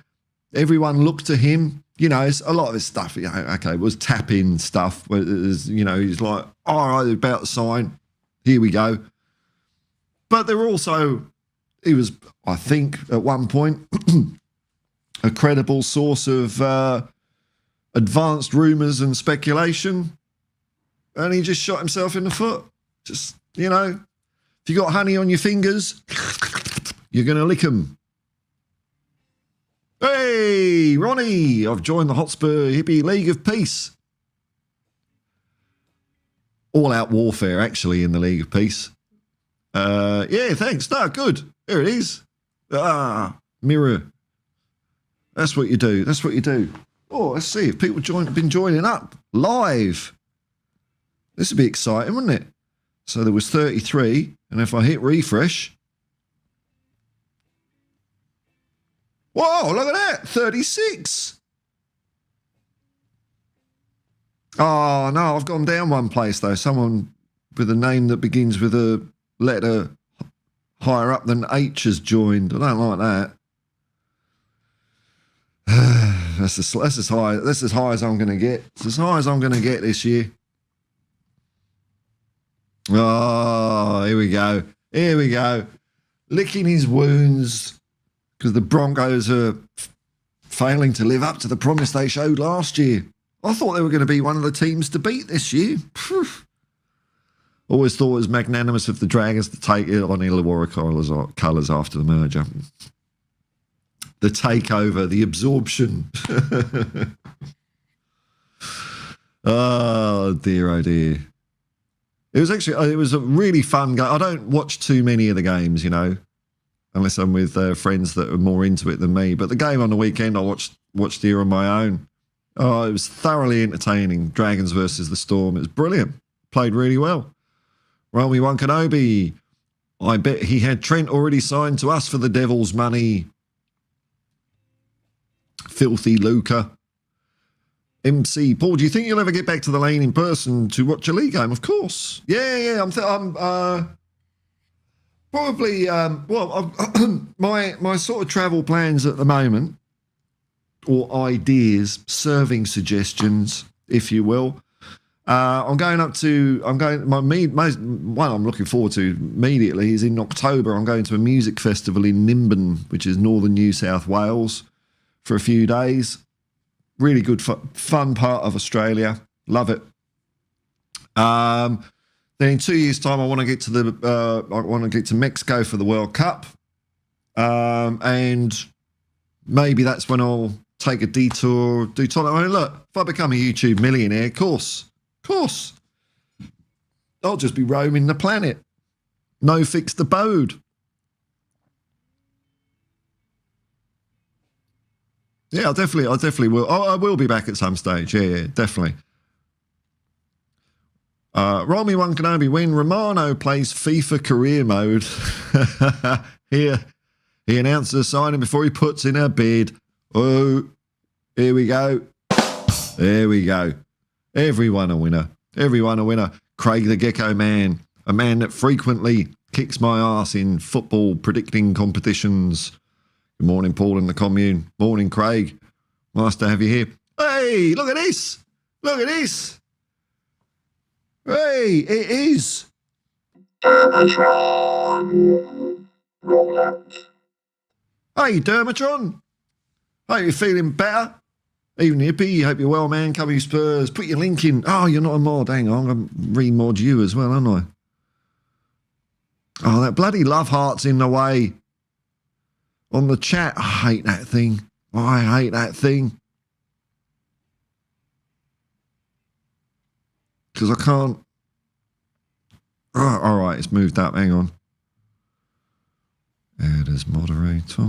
Everyone looked to him. You know, a lot of his stuff, you know, okay, was tap-in stuff. You know, he's like, all right, about to sign. Here we go. But there were also, he was, I think, at one point, a credible source of advanced rumours and speculation. And he just shot himself in the foot. Just, you know, if you got honey on your fingers, you're going to lick them. Hey, Ronnie, I've joined the Hotspur Hippie League of Peace. All-out warfare, actually, in the League of Peace. Yeah, thanks. No, good. There it is. Mirror. That's what you do. That's what you do. Oh, let's see if people been joining up live. This would be exciting, wouldn't it? So there was 33, and if I hit refresh... Whoa, look at that, 36. Oh, no, I've gone down one place, though. Someone with a name that begins with a letter higher up than H has joined. I don't like that. That's as high as I'm going to get. It's as high as I'm going to get this year. Oh, here we go. Here we go. Licking his wounds because the Broncos are failing to live up to the promise they showed last year. I thought they were going to be one of the teams to beat this year. Always thought it was magnanimous of the Dragons to take it on Illawarra colours after the merger. The takeover, the absorption. Oh, dear, oh, dear. It was a really fun game. I don't watch too many of the games, you know, unless I'm with friends that are more into it than me. But the game on the weekend, I watched here on my own. Oh, it was thoroughly entertaining. Dragons versus the Storm. It was brilliant. Played really well. Romy One Kenobi. I bet he had Trent already signed to us for the Devil's money. Filthy Luca. MC Paul, do you think you'll ever get back to the lane in person to watch a league game? Of course. Yeah. I'm probably. My sort of travel plans at the moment, or ideas, serving suggestions, if you will. I'm going one I'm looking forward to immediately is in October. I'm going to a music festival in Nimbin, which is northern New South Wales, for a few days. Really good, fun part of Australia. Love it. Then in 2 years' time, I want to get to Mexico for the World Cup, and maybe that's when I'll take a detour. I mean, look, if I become a YouTube millionaire, of course, I'll just be roaming the planet. No fixed abode. Yeah, I definitely will. I will be back at some stage. Yeah, definitely. Roll me one Kenobi. When Romano plays FIFA career mode, he announces a signing before he puts in a bid. Oh, here we go. There we go. Everyone a winner. Everyone a winner. Craig the Gecko Man, a man that frequently kicks my ass in football predicting competitions. Good morning, Paul in the commune. Morning, Craig. Nice to have you here. Hey, look at this. Look at this. Hey, it is. Hey, Dermatron. Hope you're feeling better. Evening, Hippie. Hope you're well, man. Come you Spurs. Put your link in. Oh, you're not a mod. Hang on. I'm going to re-mod you as well, aren't I? Oh, that bloody love heart's in the way. On the chat. I hate that thing. I hate that thing. Because I can't. Oh, all right, it's moved up. Hang on. Add as moderator.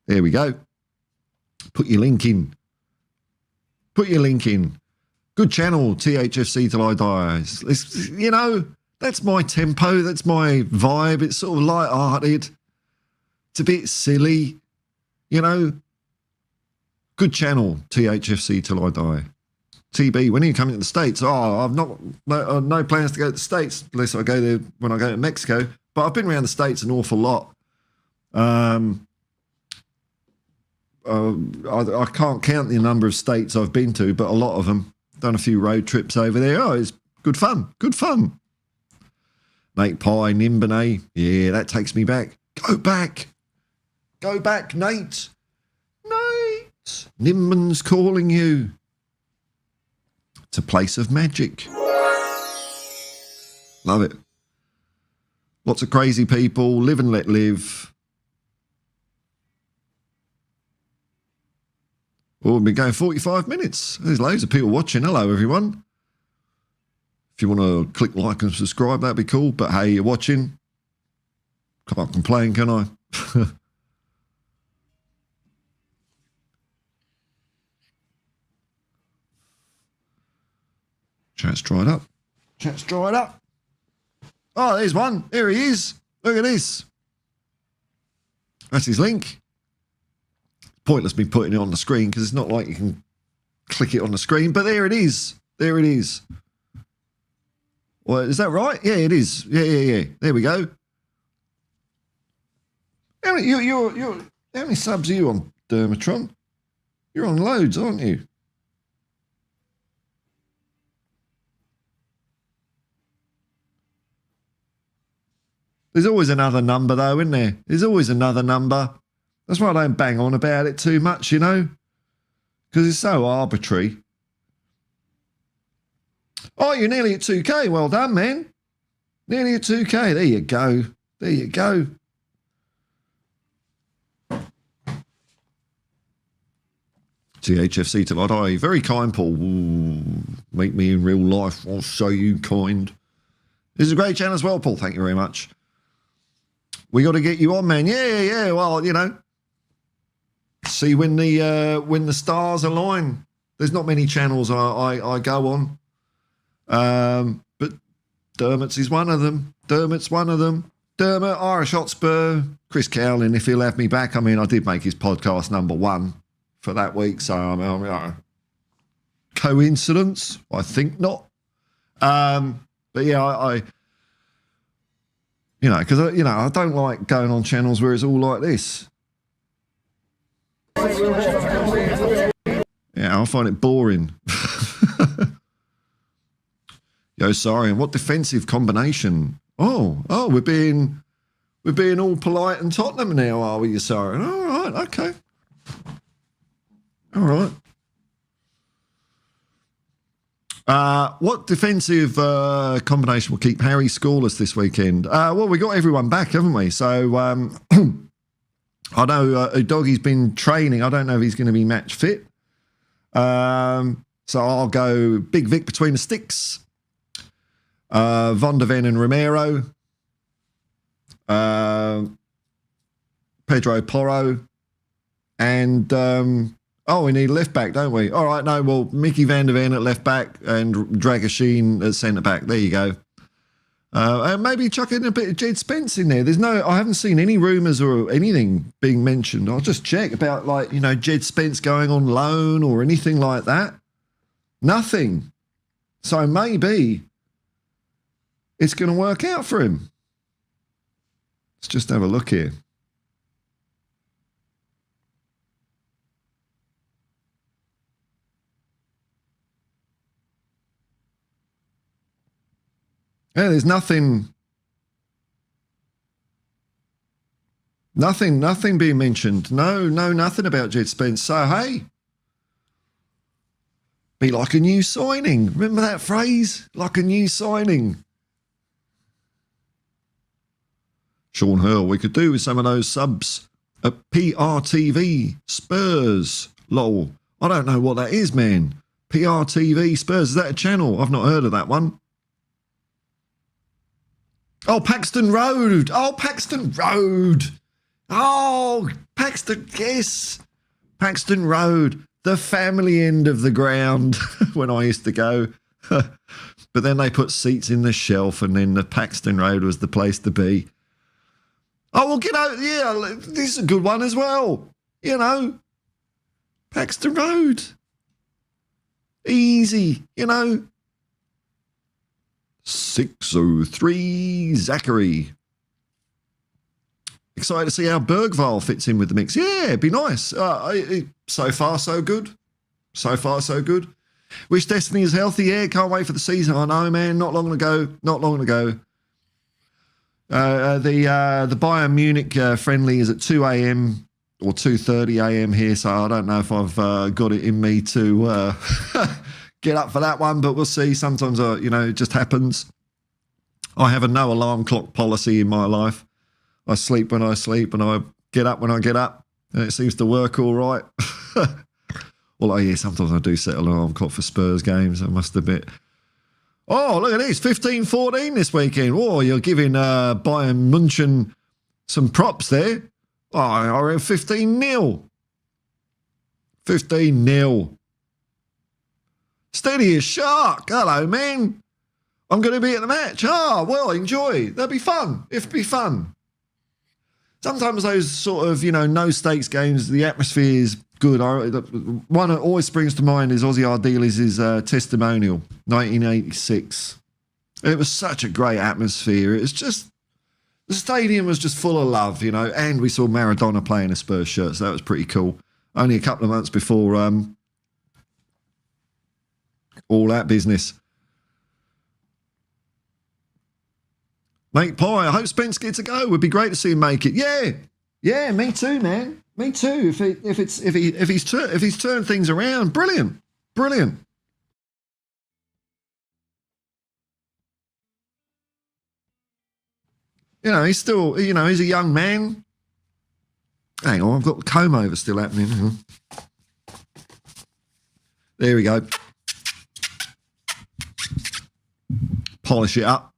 There we go. Put your link in. Put your link in. Good channel, THFC Till I Die. It's, you know, that's my tempo. That's my vibe. It's sort of light-hearted. It's a bit silly. You know. Good channel, THFC Till I Die. TB, when are you coming to the States? Oh, I've no plans to go to the States unless I go there when I go to Mexico. But I've been around the States an awful lot. I can't count the number of states I've been to, but a lot of them. Done a few road trips over there. Oh, it's good fun. Good fun. Nate Pye, Nimbane. Yeah, that takes me back. Go back. Go back, Nate. Nate. Nimban's calling you. It's a place of magic. Love it. Lots of crazy people. Live and let live. Oh, we've been going 45 minutes. There's loads of people watching. Hello, everyone. If you want to click like and subscribe, that'd be cool. But hey, you're watching. Can't complain, can I? Chat's dried up. Chat's dried up. Oh, there's one. There he is. Look at this. That's his link. Pointless me putting it on the screen because it's not like you can click it on the screen, but there it is. There it is. Well, is that right? Yeah, it is. Yeah. There we go. How many subs are you on, Dermatron? You're on loads, aren't you? There's always another number, though, isn't there? There's always another number. That's why I don't bang on about it too much, you know? Because it's so arbitrary. Oh, you're nearly at 2K. Well done, man. Nearly at 2K. There you go. There you go. THFC Till I Die. Very kind, Paul. Ooh, meet me in real life. I'll show you kind. This is a great channel as well, Paul. Thank you very much. We got to get you on, man. Yeah. Well, you know, see when the stars align. There's not many channels I go on, but Dermot's is one of them. Dermot's one of them. Dermot, Irish Hotspur, Chris Cowlin, if he'll have me back. I mean, I did make his podcast #1 for that week, so I mean, coincidence? I think not. But yeah, I you know, because I don't like going on channels where it's all like this. Yeah, I find it boring. Yo, sorry, and what defensive combination? Oh, we're being all polite and Tottenham now, are we, you sorry? All right, okay. All right. What defensive combination will keep Harry scoreless this weekend? Well, we got everyone back, haven't we? So I know Doggy's been training. I don't know if he's going to be match fit. So I'll go Big Vic between the sticks. Van der Ven and Romero. Pedro Porro. And Oh, we need a left back, don't we? All right, no, well, Mickey van der Ven at left back and Dragoshin at centre back. There you go. And maybe chuck in a bit of Jed Spence in there. I haven't seen any rumours or anything being mentioned. I'll just check about, like, Jed Spence going on loan or anything like that. Nothing. So maybe it's going to work out for him. Let's just have a look here. Yeah, there's nothing being mentioned. No, nothing about Jed Spence. So, hey, be like a new signing. Remember that phrase? Like a new signing. Sean Hurl, we could do with some of those subs at PRTV Spurs. Lol. I don't know what that is, man. PRTV Spurs. Is that a channel? I've not heard of that one. Oh, Paxton Road. Oh, Paxton Road. Oh, Paxton, yes. Paxton Road, the family end of the ground when I used to go. But then they put seats in the shelf and then the Paxton Road was the place to be. Oh, well, get out. Yeah, this is a good one as well. Paxton Road. Easy, 603 Zachary. Excited to see how Bergvall fits in with the mix. Yeah, it'd be nice. So far, so good. So far, so good. Wish Destiny is healthy. Yeah, can't wait for the season. I know, man. Not long to go. The Bayern Munich friendly is at 2 a.m. or 2:30 a.m. here, so I don't know if I've got it in me to get up for that one, but we'll see. Sometimes, it just happens. I have a no alarm clock policy in my life. I sleep when I sleep and I get up when I get up, and it seems to work all right. Although, yeah, sometimes I do set an alarm clock for Spurs games, I must admit. Oh, look at this, 15-14 this weekend. Oh, you're giving Bayern München some props there. Oh, I read 15-0. 15-0. Steady as shark. Hello, man. I'm going to be at the match. Oh, well, enjoy. That'll be fun. It'll be fun. Sometimes those sort of, no-stakes games, the atmosphere is good. One that always springs to mind is Ozzy Ardiles' testimonial, 1986. It was such a great atmosphere. It was just, the stadium was just full of love, and we saw Maradona playing a Spurs shirt, so that was pretty cool. Only a couple of months before all that business. Mate Pie, I hope Spence gets a go. Would be great to see him make it. Yeah, me too, man. Me too. If he's turned things around, brilliant. He's still, he's a young man. Hang on, I've got the comb over still happening. There we go. Polish it up.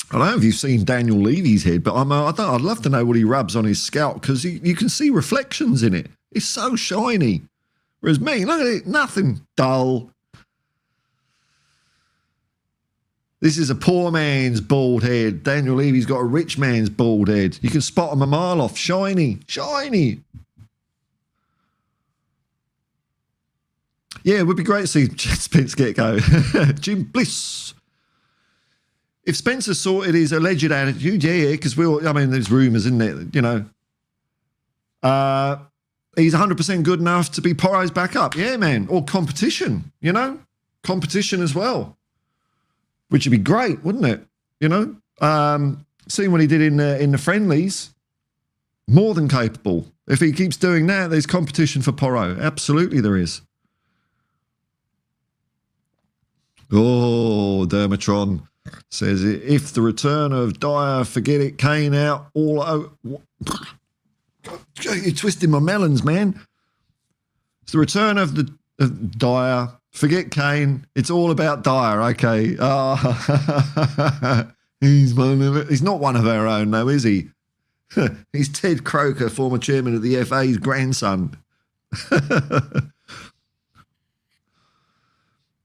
I don't know if you've seen Daniel Levy's head, but I'd love to know what he rubs on his scalp, because you can see reflections in it. It's so shiny. Whereas me, look at it, nothing, dull. This is a poor man's bald head. Daniel Levy's got a rich man's bald head. You can spot him a mile off. Shiny. Yeah, it would be great to see Spence get a go. Jim Bliss. If Spencer sorted his alleged attitude, yeah, because there's rumours, isn't it? He's 100% good enough to be Porro's backup. Yeah, man. Or competition, Competition as well. Which would be great, wouldn't it? Seeing what he did in the friendlies, more than capable. If he keeps doing that, there's competition for Porro. Absolutely there is. Oh, Dermatron says, if the return of Dyer, forget it, Kane out, all over. You're twisting my melons, man. It's the return of Dyer, forget Kane, it's all about Dyer, okay. He's not one of our own, though, is he? He's Ted Croker, former chairman of the FA's grandson.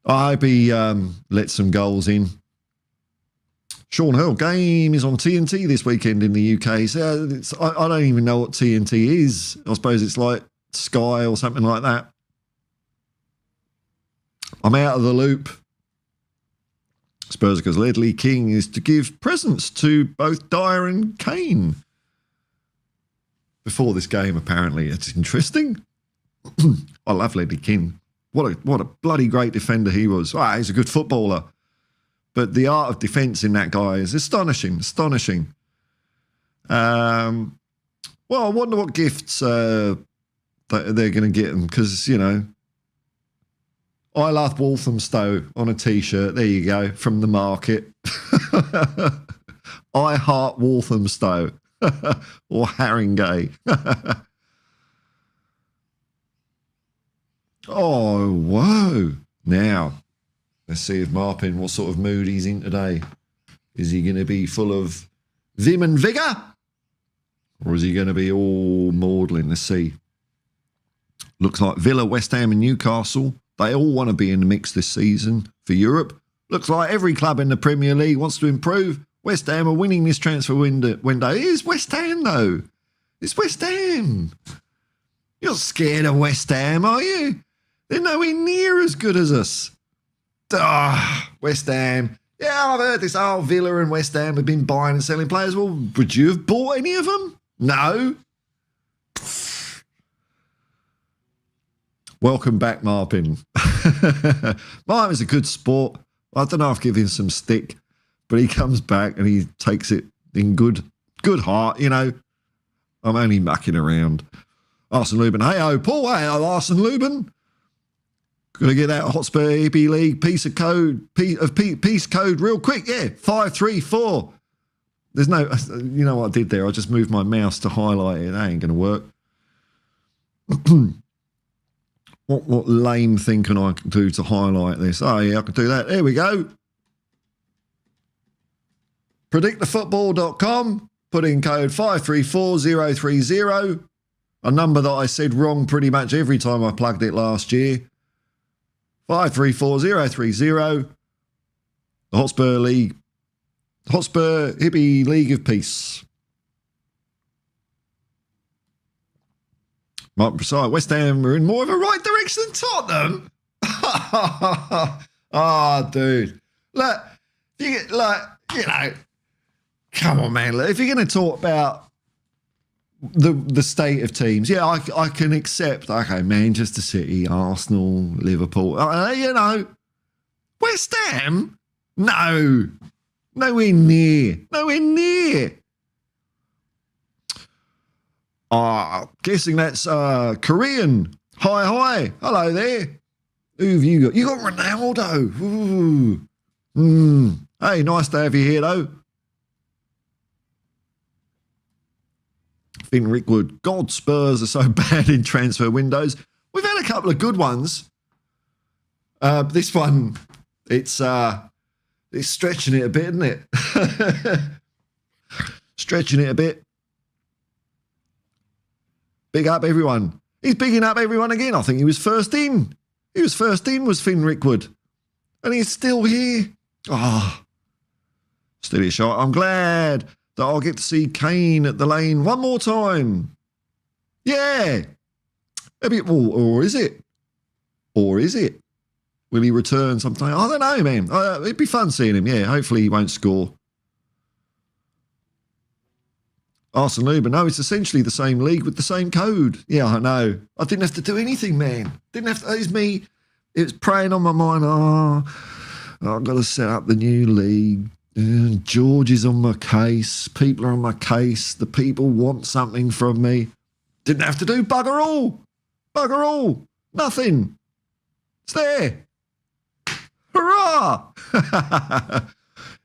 I hope he lets some goals in. Sean Hurl, game is on TNT this weekend in the UK. So I don't even know what TNT is. I suppose it's like Sky or something like that. I'm out of the loop. Spurs because Ledley King is to give presents to both Dyer and Kane before this game, apparently. It's interesting. I love Ledley King. What a bloody great defender he was. Ah, he's a good footballer. But the art of defence in that guy is astonishing. Well, I wonder what gifts that they're going to get him because, you know, I love Walthamstow on a T-shirt. There you go, from the market. I heart Walthamstow or Haringey. Oh, whoa. Now, let's see if Marpin, what sort of mood he's in today. Is he going to be full of vim and vigour? Or is he going to be all maudlin? Let's see. Looks like Villa, West Ham and Newcastle. They all want to be in the mix this season for Europe. Looks like every club in the Premier League wants to improve. West Ham are winning this transfer window. It is West Ham, though. It's West Ham. You're not scared of West Ham, are you? They're nowhere near as good as us. West Ham. Yeah, I've heard this. Oh, Villa and West Ham have been buying and selling players. Well, would you have bought any of them? No. Welcome back, Marpin. Marpin's a good sport. I don't know if I've given him some stick, but he comes back and he takes it in good heart, you know. I'm only mucking around. Arsene Lubin. Hey-ho, Paul. Hey-ho, Arsene Lubin. Got to get that Hotspur Hippie League piece code real quick. Yeah, 534. There's no, you know what I did there? I just moved my mouse to highlight it. That ain't going to work. What lame thing can I do to highlight this? Oh, yeah, I can do that. There we go. Predictthefootball.com. Put in code 534030. A number that I said wrong pretty much every time I plugged it last year. 534030. The Hotspur Hippie League of Peace. Mark Preside, West Ham are in more of a right direction than Tottenham. Oh, dude. Look, you know, come on, man. Look, if you're going to talk about the state of teams, yeah, I can accept, okay, Manchester City, Arsenal, Liverpool. You know, West Ham? No. Nowhere near. Guessing that's Korean. Hi. Hello there. Who have you got? You got Ronaldo. Ooh. Hey, nice to have you here, though. Finn Rickwood. God, Spurs are so bad in transfer windows. We've had a couple of good ones. This one, it's stretching it a bit, isn't it? Stretching it a bit. Big up everyone. He's bigging up everyone again. I think he was first in. Was Finn Rickwood. And he's still here. Still a shot. I'm glad that I'll get to see Kane at the Lane one more time. Yeah. Or is it? Will he return sometime? I don't know, man. It'd be fun seeing him. Yeah, hopefully he won't score. Arsene Lubin. No, it's essentially the same league with the same code. Yeah, I know. I didn't have to do anything, man. It was me. It was preying on my mind. I've got to set up the new league. George is on my case. People are on my case. The people want something from me. Didn't have to do bugger all. Nothing. It's there. Hurrah!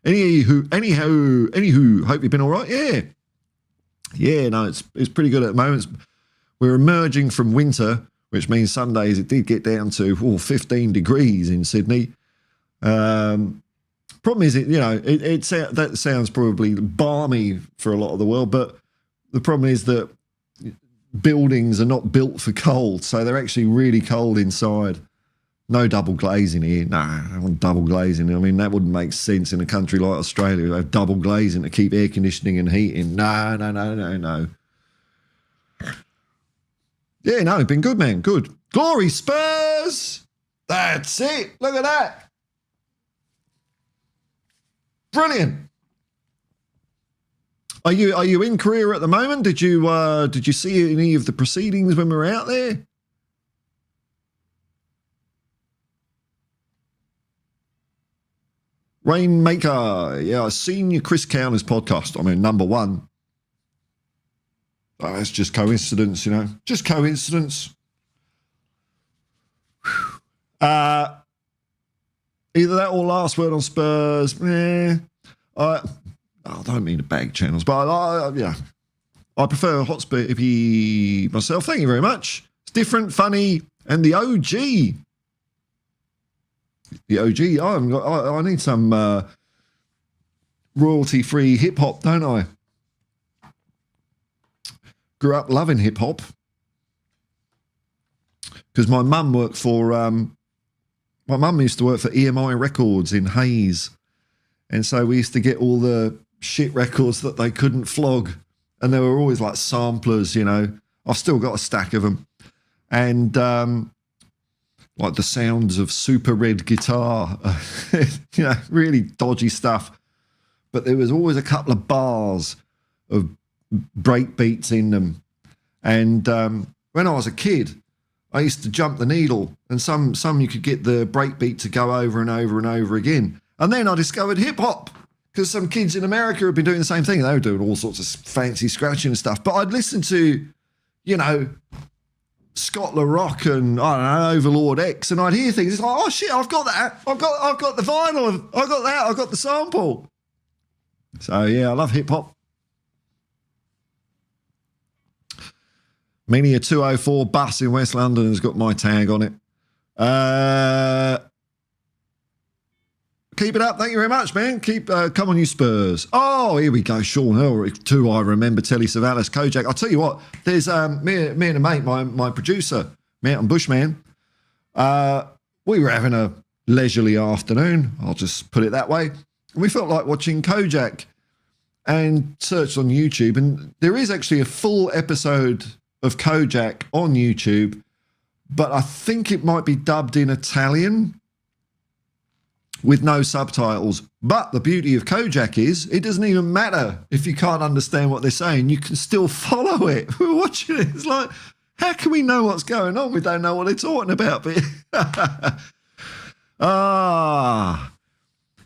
Anywho, hope you've been all right. Yeah, no, it's pretty good at the moment. We're emerging from winter, which means some days it did get down to 15 degrees in Sydney. Problem is, that sounds probably balmy for a lot of the world, but the problem is that buildings are not built for cold, so they're actually really cold inside. No double glazing here. No, I don't want double glazing. I mean, that wouldn't make sense in a country like Australia. They have double glazing to keep air conditioning and heating. No. Yeah, no, been good, man. Good. Glory Spurs! That's it. Look at that. Brilliant. Are you in Korea at the moment? Did you see any of the proceedings when we were out there? Rainmaker, yeah, I've seen your Chris Cowner's podcast. I mean, number one. Oh, that's just coincidence, you know. Just coincidence. Either that or last word on Spurs. I don't mean to bag channels, but I prefer Hotspur Hippie myself. Thank you very much. It's different, funny, and the OG. The OG. I need some royalty-free hip-hop, don't I? Grew up loving hip-hop because my mum worked for... my mum used to work for EMI Records in Hayes, and so we used to get all the shit records that they couldn't flog, and they were always like samplers, you know. I've still got a stack of them. And... like the sounds of super red guitar, you know, really dodgy stuff. But there was always a couple of bars of break beats in them. And when I was a kid, I used to jump the needle, and some you could get the break beat to go over and over and over again. And then I discovered hip hop because some kids in America had been doing the same thing. They were doing all sorts of fancy scratching and stuff. But I'd listen to, you know, Scott LaRock and I don't know, Overlord X, and I'd hear things. It's like, oh shit, I've got that. I've got the vinyl. I've got that. I've got the sample. So yeah, I love hip hop. Many a 204 bus in West London has got my tag on it. Keep it up. Thank you very much, man. Come on, you Spurs. Oh, here we go. Sean Elric, too. I remember Telly Savalas, Kojak. I'll tell you what, there's me and a mate, my producer, Mountain Bushman. We were having a leisurely afternoon. I'll just put it that way. And we felt like watching Kojak and searched on YouTube. And there is actually a full episode of Kojak on YouTube, but I think it might be dubbed in Italian with no subtitles. But the beauty of Kojak is it doesn't even matter if you can't understand what they're saying. You can still follow it. We're watching it. It's like, how can we know what's going on? We don't know what they're talking about. But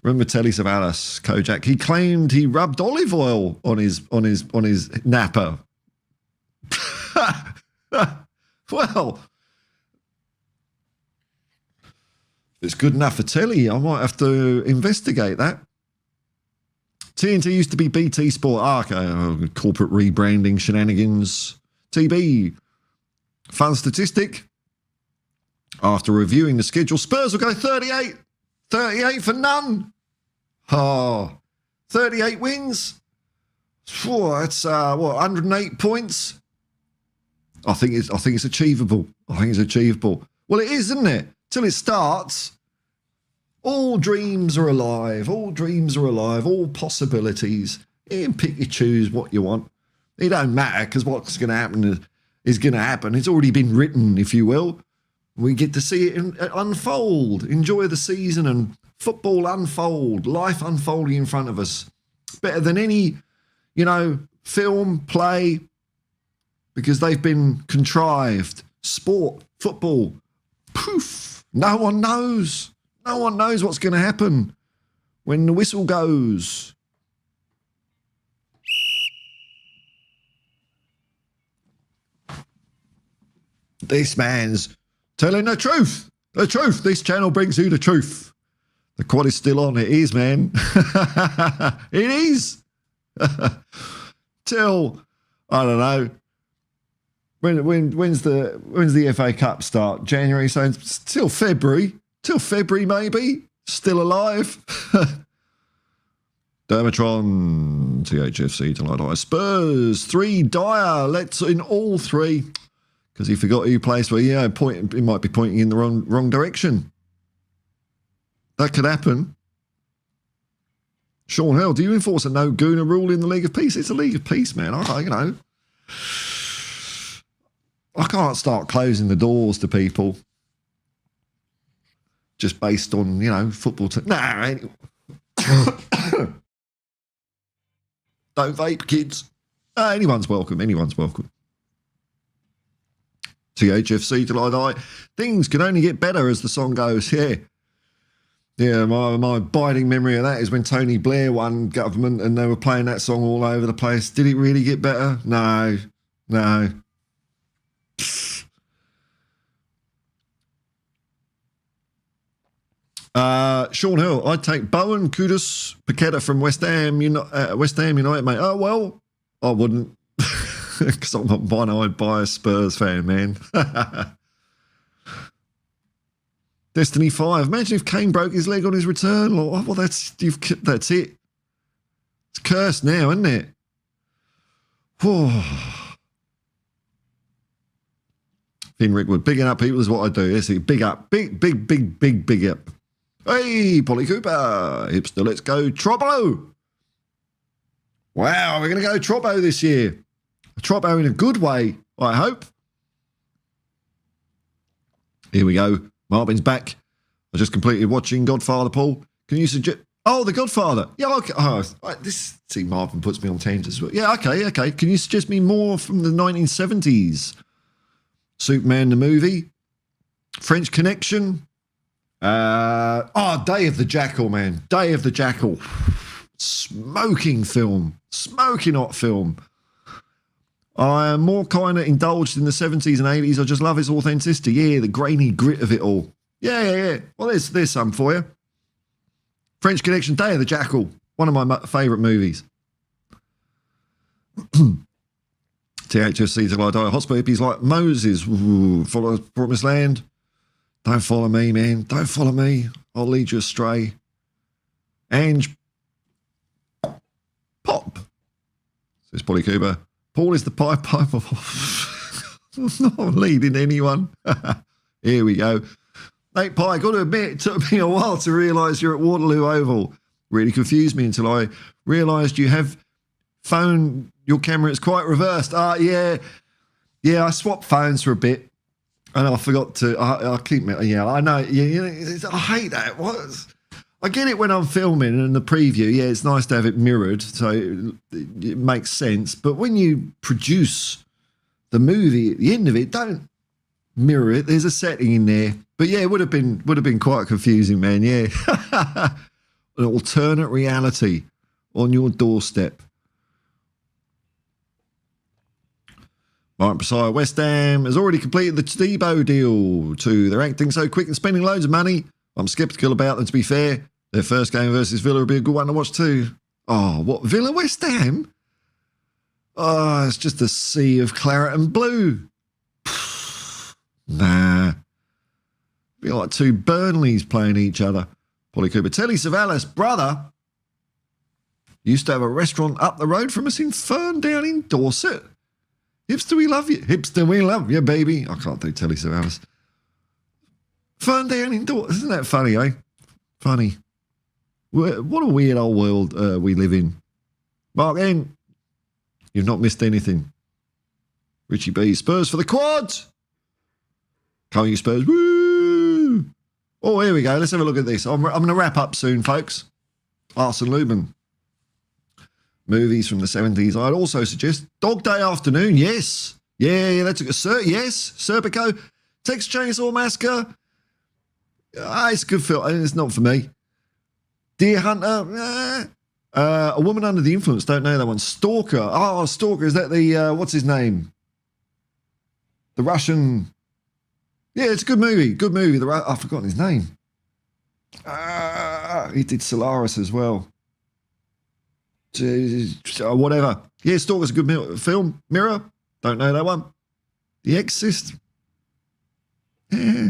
remember Telly Savalas, Kojak? He claimed he rubbed olive oil on his napper. Well, it's good enough for telly. I might have to investigate that. TNT used to be BT Sport. Okay, corporate rebranding shenanigans. TB. Fun statistic. After reviewing the schedule, Spurs will go 38. 38 for none. 38 wins. That's 108 points. I think it's achievable. Well, it is, isn't it? Till it starts, all dreams are alive. All possibilities. You can pick, you choose what you want. It don't matter because what's going to happen is going to happen. It's already been written, if you will. We get to see it unfold. Enjoy the season and football unfold. Life unfolding in front of us. Better than any, film, play, because they've been contrived. Sport, football, poof. No one knows. No one knows what's going to happen when the whistle goes. This man's telling the truth. The truth. This channel brings you the truth. The quad is still on. It is, man. It is. Till, I don't know. When's the FA Cup start? January, so till February. Till February, maybe. Still alive. Dermatron on THFC till I die. Spurs 3 Dyer. Let's in all 3 because he forgot who placed. Well, yeah, he might be pointing in the wrong direction. That could happen. Sean Hill, do you enforce a no gooner rule in the League of Peace? It's a League of Peace, man. I can't start closing the doors to people just based on, football. Anyway. Don't vape, kids. Anyone's welcome. THFC till I die. Things can only get better as the song goes. Yeah, my abiding memory of that is when Tony Blair won government and they were playing that song all over the place. Did it really get better? No. Sean Hill, I'd take Bowen, Kudus, Paqueta from West Ham United, mate. Oh, well, I wouldn't because I'm a one-eyed biased Spurs fan, man. Destiny 5. Imagine if Kane broke his leg on his return. Well, that's it. It's cursed now, isn't it? Finn Rickwood, bigging up people is what I do. Yes, big up. Big up. Hey, Polly Cooper. Hipster, let's go Troppo. Wow, we're going to go Troppo this year. Troppo in a good way, I hope. Here we go. Marvin's back. I just completed watching Godfather, Paul. Can you suggest... Oh, The Godfather. Yeah, okay. See, Marvin puts me on tangents. Yeah, okay. Can you suggest me more from the 1970s? Superman the movie. French Connection. Day of the Jackal, man. Day of the Jackal. Smoking hot film. I am more kind of indulged in the 70s and 80s. I just love its authenticity. Yeah, the grainy grit of it all. Yeah. Well, there's some for you. French Connection, Day of the Jackal. One of my favourite movies. THFC till I die. Hotspur Hippies like Moses. Ooh, follow Promised Land. Don't follow me, man. Don't follow me. I'll lead you astray. Ange Pop. Says Polly Cooper. Paul is the pipe. I'm not leading anyone. Here we go. Nate Pye, got to admit, it took me a while to realise you're at Waterloo Oval. Really confused me until I realised you have phone, your camera is quite reversed. Yeah, I swapped phones for a bit. And I forgot to, I keep, yeah, I know, I hate that. I get it when I'm filming and the preview, yeah, it's nice to have it mirrored, so it makes sense. But when you produce the movie at the end of it, don't mirror it. There's a setting in there. But yeah, it would have been quite confusing, man, yeah. An alternate reality on your doorstep. Martin Prasai, West Ham has already completed the Tebow deal too. They're acting so quick and spending loads of money. I'm sceptical about them, to be fair. Their first game versus Villa will be a good one to watch too. Oh, what? Villa West Ham? Oh, it's just a sea of claret and blue. Nah. Be like two Burnleys playing each other. Polly Cooper. Telly Savalas, brother, used to have a restaurant up the road from us in Ferndown in Dorset. Hipster, we love you. Hipster, we love you, baby. I can't do Telly Savalas. Ferndown in Dorset. Isn't that funny, eh? Funny. What a weird old world we live in. Mark N, you've not missed anything. Richie B, Spurs for the quad. Come you Spurs. Woo! Oh, here we go. Let's have a look at this. I'm going to wrap up soon, folks. Arsene Lubin. Movies from the 70s. I'd also suggest Dog Day Afternoon. Yes. Yeah, that's a good. Yes. Serpico. Texas Chainsaw Massacre. It's a good film. It's not for me. Deer Hunter. A Woman Under the Influence. Don't know that one. Stalker. Oh, Stalker. Is that the, what's his name? The Russian. Yeah, it's a good movie. Good movie. I've forgotten his name. He did Solaris as well. Whatever. Yeah, Stalker's a good film. Mirror. Don't know that one. The Exorcist. Yeah.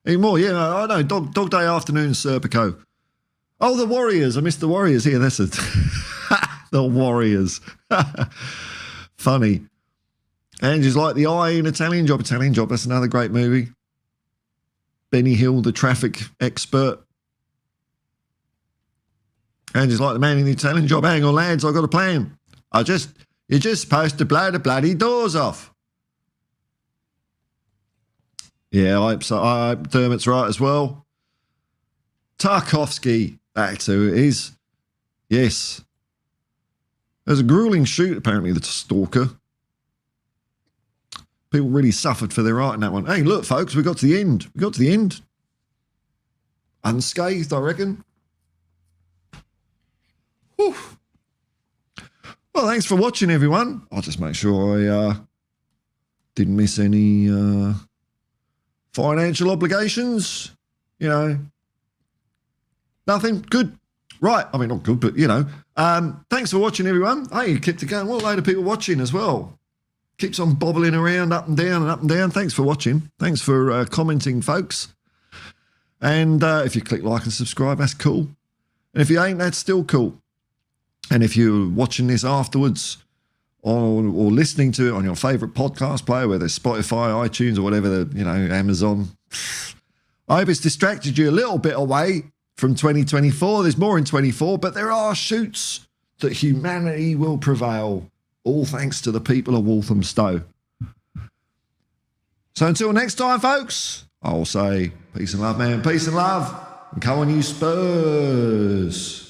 Any more? Yeah, I know. Dog Day Afternoon, Serpico. Oh, The Warriors. I missed The Warriors here. That's it. The The Warriors. Funny. Ange's like the eye in Italian Job. Italian Job, that's another great movie. Benny Hill, the traffic expert. Ange's like the man in the Italian Job. Hang on, lads, I've got a plan. You're just supposed to blow the bloody doors off. Yeah, I hope Dermot's right as well. Tarkovsky, that's who it is. Yes. There's a grueling shoot, apparently, the Stalker. People really suffered for their art in that one. Hey, look, folks, we got to the end. We got to the end. Unscathed, I reckon. Whew. Well, thanks for watching, everyone. I'll just make sure I didn't miss any financial obligations. You know, nothing. Good. Right. I mean, not good, but, you know. Thanks for watching, everyone. Hey, you kept it going. What a load of people watching as well. Keeps on bobbling around up and down and up and down. Thanks for watching. Thanks for commenting, folks. And if you click like and subscribe, that's cool. And if you ain't, that's still cool. And if you're watching this afterwards or listening to it on your favourite podcast player, whether it's Spotify, iTunes, or whatever, Amazon, I hope it's distracted you a little bit away from 2024. There's more in 24, but there are shoots that humanity will prevail, all thanks to the people of Walthamstow. So until next time, folks, I'll say peace and love, man. Peace and love. And come on, you Spurs.